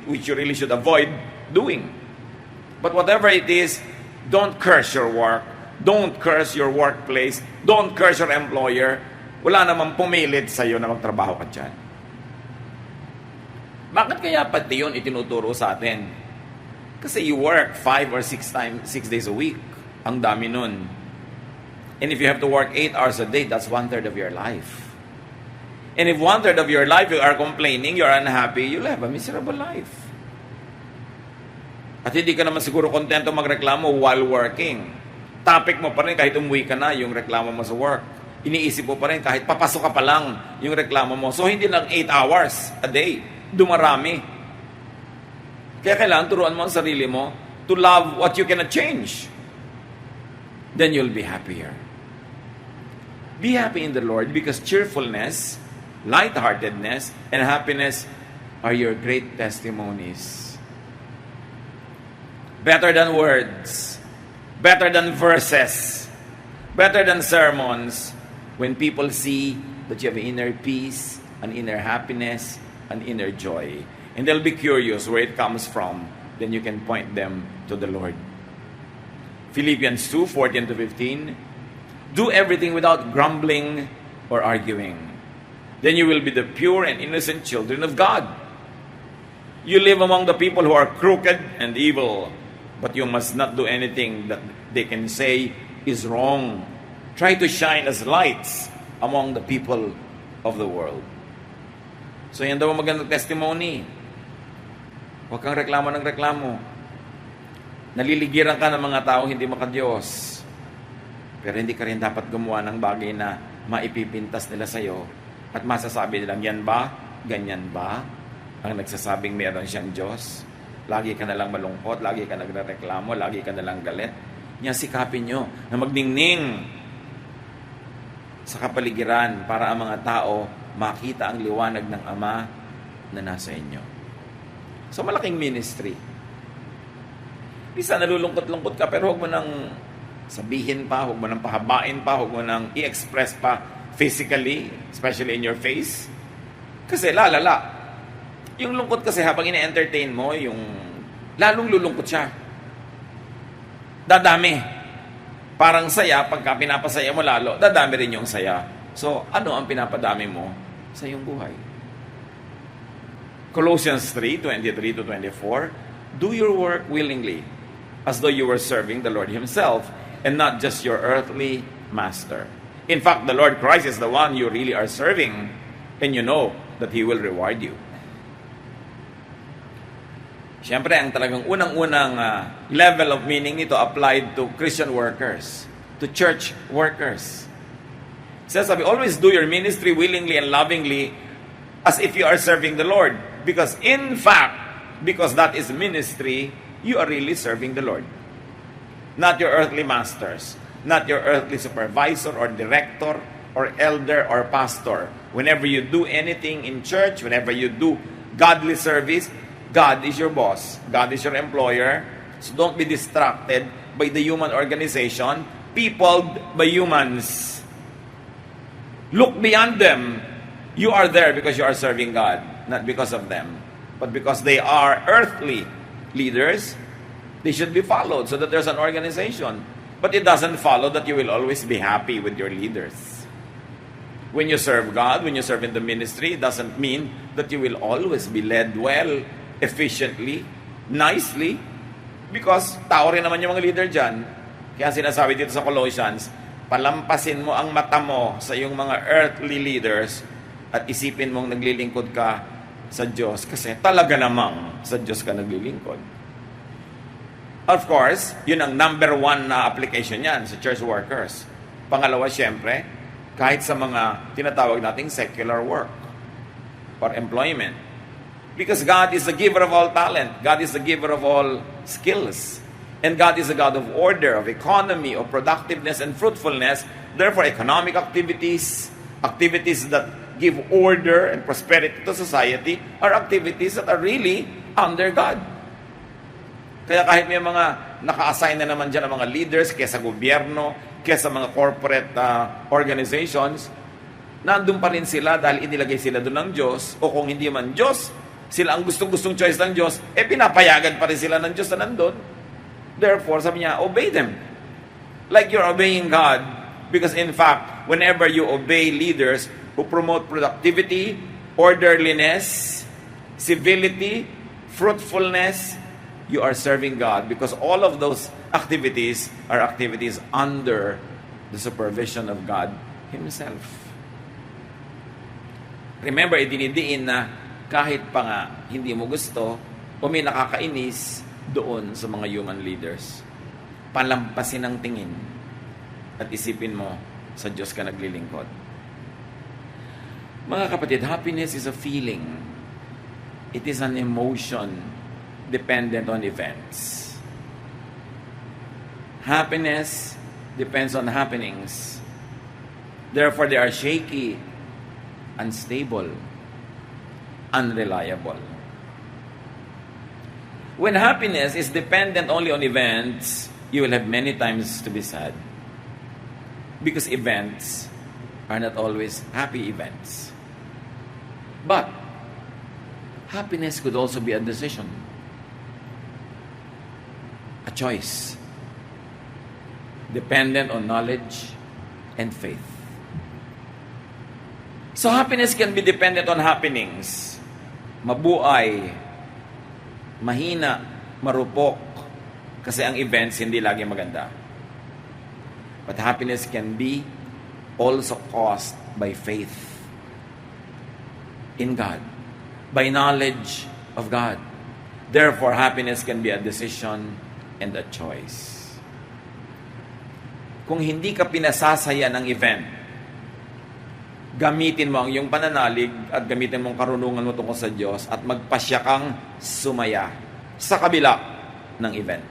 which you really should avoid doing. But whatever it is, don't curse your work. Don't curse your workplace. Don't curse your employer. Wala namang pumilit sa iyo na magtrabaho ka dyan. Bakit kaya pati yun itinuturo sa atin? Kasi you work 5 or 6 days a week. Ang dami nun. And if you have to work 8 hours a day, that's 1/3 of your life. And if 1/3 of your life you are complaining, you're unhappy, you'll have a miserable life. At hindi ka naman siguro kontento magreklamo while working. Topic mo pa rin kahit umuwi ka na yung reklamo mo sa work. Iniisip mo pa rin kahit papasok ka pa lang yung reklamo mo. So hindi lang 8 hours a day. Dumarami. Kaya kailangan turuan mo ang sarili mo to love what you cannot change. Then you'll be happier. Be happy in the Lord because cheerfulness, lightheartedness, and happiness are your great testimonies. Better than words, better than verses, better than sermons, when people see that you have inner peace, an inner happiness, an inner joy. And they'll be curious where it comes from. Then you can point them to the Lord. Philippians 2:14-15. Do everything without grumbling or arguing. Then you will be the pure and innocent children of God. You live among the people who are crooked and evil, but you must not do anything that they can say is wrong. Try to shine as lights among the people of the world. So yan daw ang magandang testimony. Huwag kang reklamo ng reklamo. Naliligiran ka ng mga tao hindi makadiyos. Pero hindi ka rin dapat gumawa ng bagay na maipipintas nila sa'yo At masasabi nilang, yan ba? Ganyan ba? Ang nagsasabing meron siyang Diyos? Lagi ka nalang malungkot, lagi ka nagrereklamo, lagi ka nalang galit. Niya sikapin nyo na magdingning sa kapaligiran para ang mga tao makita ang liwanag ng Ama na nasa inyo. So malaking ministry. Bisa nalulungkot-lungkot ka, pero huwag mo nang sabihin pa, huwag mo nang pahabain pa, huwag mo nang i-express pa physically, especially in your face. Kasi lalala. Yung lungkot kasi habang ina-entertain mo, yung lalong lulungkot siya. Dadami. Parang saya, pagka pinapasaya mo lalo, dadami rin yung saya. So, ano ang pinapadami mo sa iyong buhay? Colossians 3:23-24, do your work willingly, as though you were serving the Lord Himself, and not just your earthly master. In fact, the Lord Christ is the one you really are serving, and you know that He will reward you. Siyempre, ang talagang unang-unang level of meaning nito applied to Christian workers, to church workers. It says, always do your ministry willingly and lovingly as if you are serving the Lord. Because in fact, because that is ministry, you are really serving the Lord. Not your earthly masters, not your earthly supervisor or director or elder or pastor. Whenever you do anything in church, whenever you do godly service, God is your boss. God is your employer. So don't be distracted by the human organization, peopled by humans. Look beyond them. You are there because you are serving God, not because of them. But because they are earthly leaders, they should be followed so that there's an organization. But it doesn't follow that you will always be happy with your leaders. When you serve God, when you serve in the ministry, it doesn't mean that you will always be led well, efficiently, nicely, because tao rin naman yung mga leader dyan. Kaya sinasabi dito sa Colossians, palampasin mo ang mata mo sa yung mga earthly leaders at isipin mong naglilingkod ka sa Diyos kasi talaga namang sa Diyos ka naglilingkod. Of course, yun ang number one na application yan sa church workers. Pangalawa, syempre, kahit sa mga tinatawag nating secular work or employment. Because God is the giver of all talent. God is the giver of all skills. And God is a God of order, of economy, of productiveness and fruitfulness. Therefore, economic activities, activities that give order and prosperity to society, are activities that are really under God. Kaya kahit may mga naka-assign na naman dyan ng mga leaders, kaya sa gobyerno, kaya sa mga corporate organizations, nandun pa rin sila dahil inilagay sila doon ng Diyos, o kung hindi man Diyos, sila ang gustong-gustong choice ng Diyos, pinapayagan pa rin sila ng Diyos na nandun. Therefore, sabi niya, obey them. Like you're obeying God. Because in fact, whenever you obey leaders who promote productivity, orderliness, civility, fruitfulness, you are serving God. Because all of those activities are activities under the supervision of God Himself. Remember, idinidiin na kahit pa nga hindi mo gusto o may nakakainis doon sa mga human leaders, palampasin ang tingin at isipin mo sa Diyos ka naglilingkod. Mga kapatid, happiness is a feeling. It is an emotion dependent on events. Happiness depends on happenings. Therefore, they are shaky, unstable, unreliable. When happiness is dependent only on events, you will have many times to be sad. Because events are not always happy events. But happiness could also be a decision, a choice, dependent on knowledge and faith. So happiness can be dependent on happenings. Mabuay, mahina, marupok, kasi ang events hindi lagi maganda. But happiness can be also caused by faith in God, by knowledge of God. Therefore, happiness can be a decision and a choice. Kung hindi ka pinasasaya ng event, Gamitin mo ang iyong pananalig at gamitin mo ang karunungan mo tungkol sa Diyos at magpasya kang sumaya sa kabila ng event.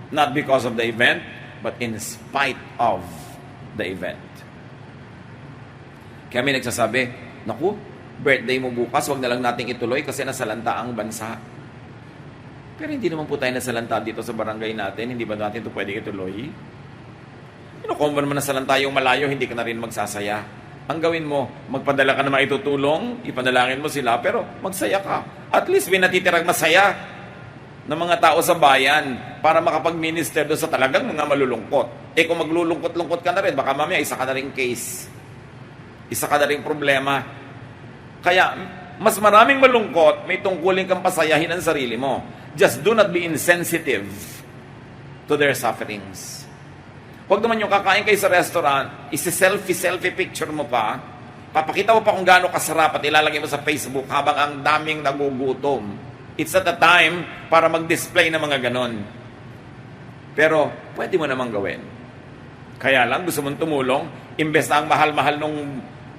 Not because of the event, but in spite of the event. Kaya may nagsasabi, naku, birthday mo bukas, wag na lang nating ituloy kasi nasalanta ang bansa. Pero hindi naman po tayo nasalanta dito sa barangay natin, hindi ba natin ito pwedeng ituloy? Kung naman nasalanta yung malayo, hindi ka na rin magsasaya. Ang gawin mo, magpadala ka na maitutulong, ipadalangin mo sila, pero magsaya ka. At least may natitirang masaya ng mga tao sa bayan para makapag-minister doon sa talagang mga malulungkot. Kung maglulungkot-lungkot ka na rin, baka mamaya isa ka na rin case. Isa ka na rin problema. Kaya, mas maraming malungkot, may tungkulin kang pasayahin ang sarili mo. Just do not be insensitive to their sufferings. Huwag naman yung kakain kayo sa restaurant, isi-selfie picture mo pa, papakita mo pa kung gaano kasarap at ilalagay mo sa Facebook habang ang daming nagugutom. It's at a time para mag-display ng mga ganon. Pero, pwede mo namang gawin. Kaya lang, gusto mong tumulong, imbes na ang mahal-mahal nung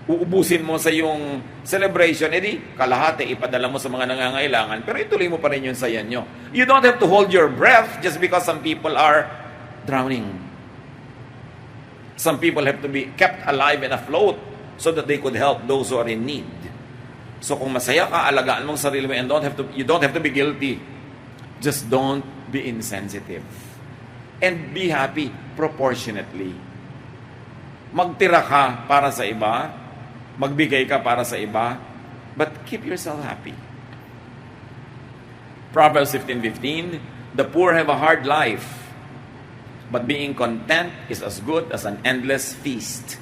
uubusin mo sa yung celebration, edi kalahati ipadala mo sa mga nangangailangan, pero ituloy mo pa rin yung saya nyo. You don't have to hold your breath just because some people are drowning. Some people have to be kept alive and afloat so that they could help those who are in need. So kung masaya ka, alagaan mong sarili mo and you don't have to be guilty. Just don't be insensitive. And be happy proportionately. Magtira ka para sa iba, magbigay ka para sa iba, but keep yourself happy. Proverbs 15:15, the poor have a hard life, but being content is as good as an endless feast.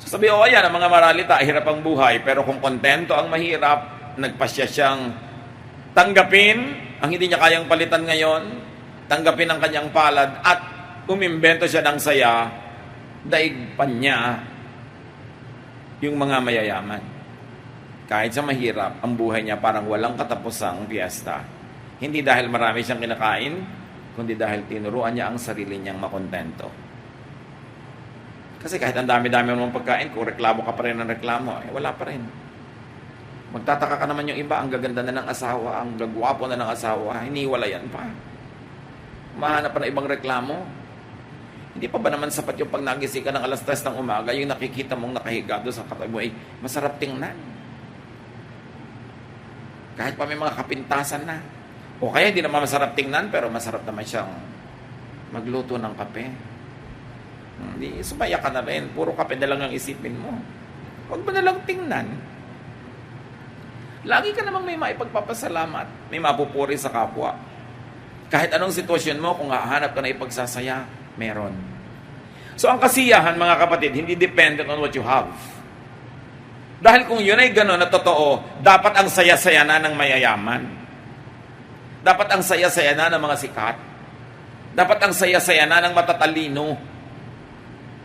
So sabi, ayan, ang mga maralita, hirap ang buhay, pero kung kontento ang mahirap, nagpasya siyang tanggapin ang hindi niya kayang palitan ngayon, tanggapin ang kanyang palad, at umimbento siya ng saya, daig pa niya yung mga mayayaman. Kahit sa mahirap, ang buhay niya parang walang katapusang piyesta. Hindi dahil marami siyang kinakain, kundi dahil tinuruan niya ang sarili niyang makontento. Kasi kahit ang dami-dami mo ng pagkain, kung reklamo ka pa rin ng reklamo, wala pa rin. Magtataka ka naman yung iba, ang gaganda na ng asawa, ang gagwapo na ng asawa, hiniwalayan pa. Mahanap pa ng ibang reklamo. Hindi pa ba naman sapat yung pag nagising ka ng alas 3 ng umaga, yung nakikita mong nakahiga doon sa katabi mo, masarap tingnan. Kahit pa may mga kapintasan na. O kaya hindi naman masarap tingnan, pero masarap naman siyang magluto ng kape. Hindi, sumaya ka na rin. Puro kape na lang ang isipin mo. Huwag mo na lang tingnan. Lagi ka namang may maipagpapasalamat, may mapupuri sa kapwa. Kahit anong sitwasyon mo, kung hahanap ka na ipagsasaya, meron. So ang kasiyahan, mga kapatid, hindi dependent on what you have. Dahil kung yun ay gano'n na totoo, dapat ang saya-saya na ng mayayaman. Dapat ang saya-saya na ng mga sikat. Dapat ang saya-saya na ng matatalino.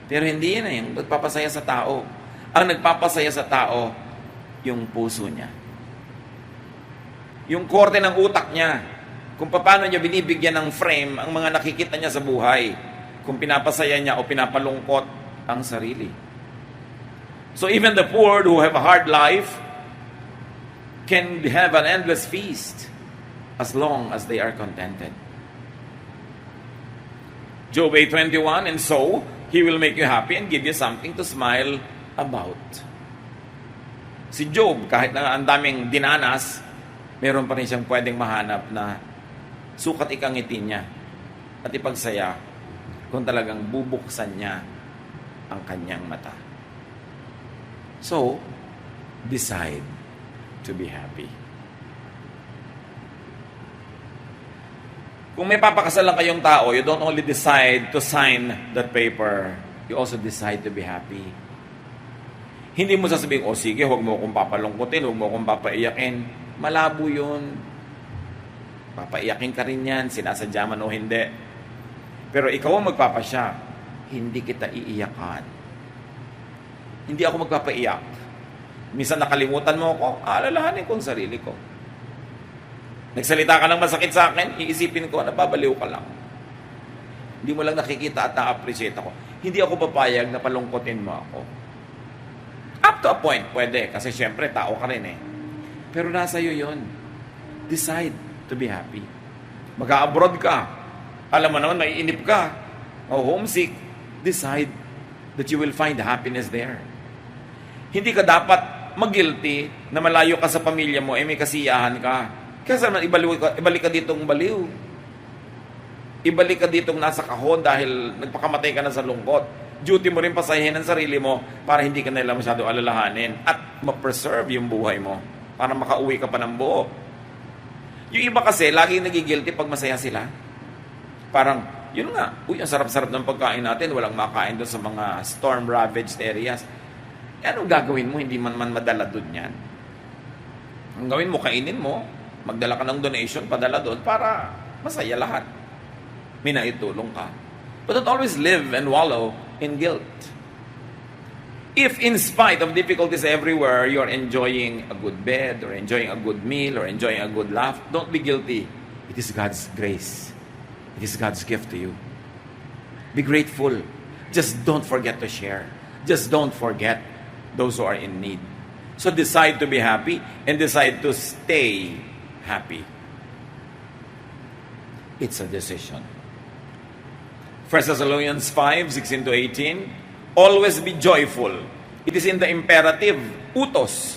Pero hindi yun yung nagpapasaya sa tao. Ang nagpapasaya sa tao, yung puso niya. Yung korte ng utak niya. Kung paano niya binibigyan ng frame ang mga nakikita niya sa buhay. Kung pinapasaya niya o pinapalungkot ang sarili. So even the poor who have a hard life can have an endless feast as long as they are contented. Job 8:21, and so He will make you happy and give you something to smile about. Si Job, kahit na ang daming dinanas, meron pa rin siyang pwedeng mahanap na sukat ikangiti niya at ipagsaya kung talagang bubuksan niya ang kanyang mata. So, decide to be happy. Kung may papakasalan kayong tao, you don't only decide to sign that paper, you also decide to be happy. Hindi mo sasabihin, sige, huwag mo akong papalungkutin, huwag mo akong papaiyakin. Malabo yun. Papaiyakin ka rin yan, sinasadya man o hindi. Pero ikaw ang magpapasya, hindi kita iiyakan. Hindi ako magpapaiyak. Minsan nakalimutan mo ako, alalahanin ko ang sarili ko. Nagsalita ka ng masakit sa akin, iisipin ko, nababaliw ka lang. Hindi mo lang nakikita at na-appreciate ako. Hindi ako papayag na palungkotin mo ako. Up to a point, pwede. Kasi syempre, tao ka rin eh. Pero nasa iyo yun. Decide to be happy. Mag-abroad ka. Alam mo naman, maiinip ka. O homesick. Decide that you will find happiness there. Hindi ka dapat mag-guilty na malayo ka sa pamilya mo, may kasiyahan ka. Kaya naman, ibalik ka ditong baliw. Ibalik ka ditong nasa kahon dahil nagpakamatay ka na sa lungkot. Duty mo rin pasahin ang sarili mo para hindi ka nila masyado alalahanin at ma-preserve yung buhay mo para makauwi ka pa ng buo. Yung iba kasi, laging nagigilty pag masaya sila. Parang, yun nga, ang sarap-sarap ng pagkain natin, walang makain doon sa mga storm-ravaged areas. Anong gagawin mo? Hindi man madala doon yan. Ang gawin mo, kainin mo, magdala ka ng donation, padala doon para masaya lahat. May naitulong ka. But don't always live and wallow in guilt. If in spite of difficulties everywhere, you're enjoying a good bed, or enjoying a good meal, or enjoying a good laugh, don't be guilty. It is God's grace. It is God's gift to you. Be grateful. Just don't forget to share. Just don't forget those who are in need. So decide to be happy and decide to stay happy. It's a decision. 1 Thessalonians 5:16-18, always be joyful. It is in the imperative, utos.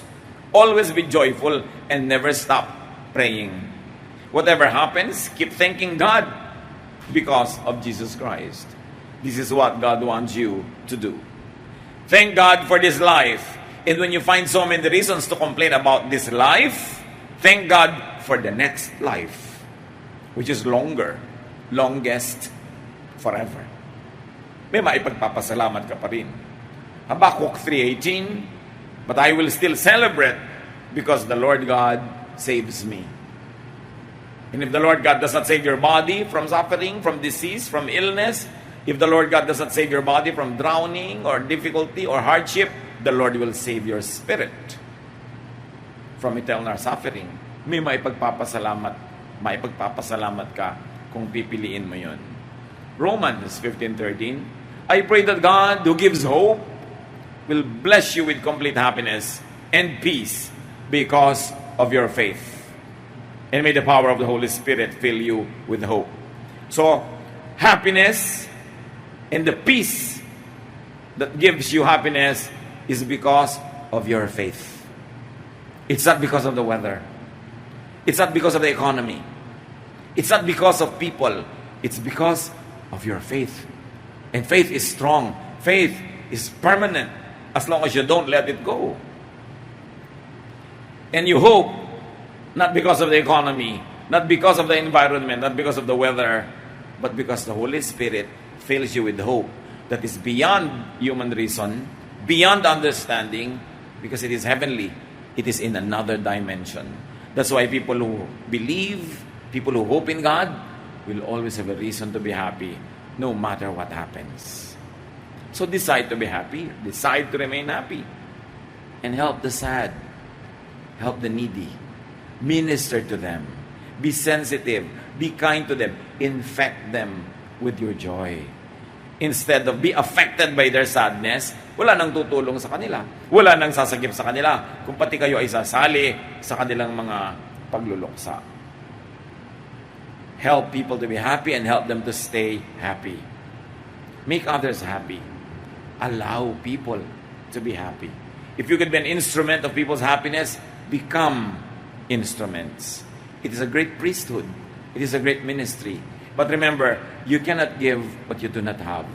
Always be joyful and never stop praying. Whatever happens, keep thanking God because of Jesus Christ. This is what God wants you to do. Thank God for this life. And when you find so many reasons to complain about this life, thank God for the next life, which is longer, longest, forever. May maipagpapasalamat ka pa rin. Habakkuk 3:18, but I will still celebrate because the Lord God saves me. And if the Lord God does not save your body from suffering, from disease, from illness, if the Lord God does not save your body from drowning or difficulty or hardship, the Lord will save your spirit from eternal suffering. May maipagpapasalamat ka kung pipiliin mo yon. Romans 15:13, I pray that God who gives hope will bless you with complete happiness and peace because of your faith. And may the power of the Holy Spirit fill you with hope. So, happiness and the peace that gives you happiness is because of your faith. It's not because of the weather. It's not because of the economy. It's not because of people. It's because of your faith. And faith is strong. Faith is permanent as long as you don't let it go. And you hope, not because of the economy, not because of the environment, not because of the weather, but because the Holy Spirit fills you with hope that is beyond human reason, beyond understanding, because it is heavenly. It is in another dimension. That's why people who believe, people who hope in God, will always have a reason to be happy, no matter what happens. So decide to be happy, decide to remain happy, and help the sad, help the needy, minister to them, be sensitive, be kind to them, infect them with your joy. Instead of be affected by their sadness, wala nang tutulong sa kanila, wala nang sasagip sa kanila, kung pati kayo ay sasali sa kanilang mga pagluluksa. Help people to be happy and help them to stay happy. Make others happy. Allow people to be happy. If you could be an instrument of people's happiness, become instruments. It is a great priesthood. It is a great ministry. But remember, you cannot give what you do not have.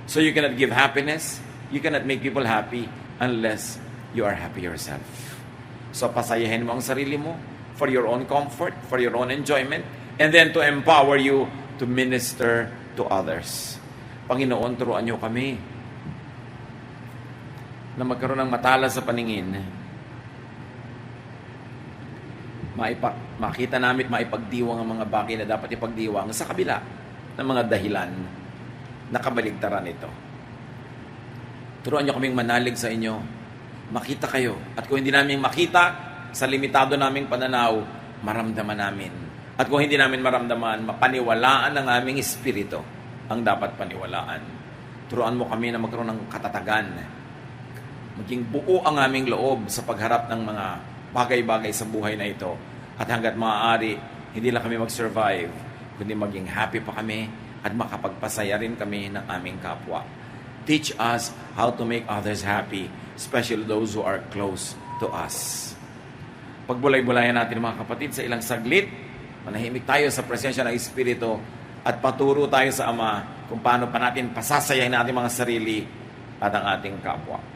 So you cannot give happiness, you cannot make people happy unless you are happy yourself. So pasayahin mo ang sarili mo for your own comfort, for your own enjoyment, and then to empower you to minister to others. Panginoon, turuan niyo kami na magkaroon ng matala sa paningin. Makita namin maipagdiwang ang mga bagay na dapat ipagdiwang sa kabila ng mga dahilan na kabaligtaran ito. Turuan niyo kaming manalig sa inyo. Makita kayo. At kung hindi namin makita, sa limitado naming pananaw, maramdaman namin. At kung hindi namin maramdaman, mapaniwalaan ng aming espiritu ang dapat paniwalaan. Turuan mo kami na magkaroon ng katatagan, maging buo ang aming loob sa pagharap ng mga bagay-bagay sa buhay na ito. At hanggat maaari, hindi lang kami mag-survive, kundi maging happy pa kami at makapagpasaya rin kami ng aming kapwa. Teach us how to make others happy, especially those who are close to us. Pagbulay-bulayan natin mga kapatid sa ilang saglit, manahimik tayo sa presensya ng Espiritu at paturo tayo sa Ama kung paano pa natin pasasayahin natin mga sarili at ang ating kapwa.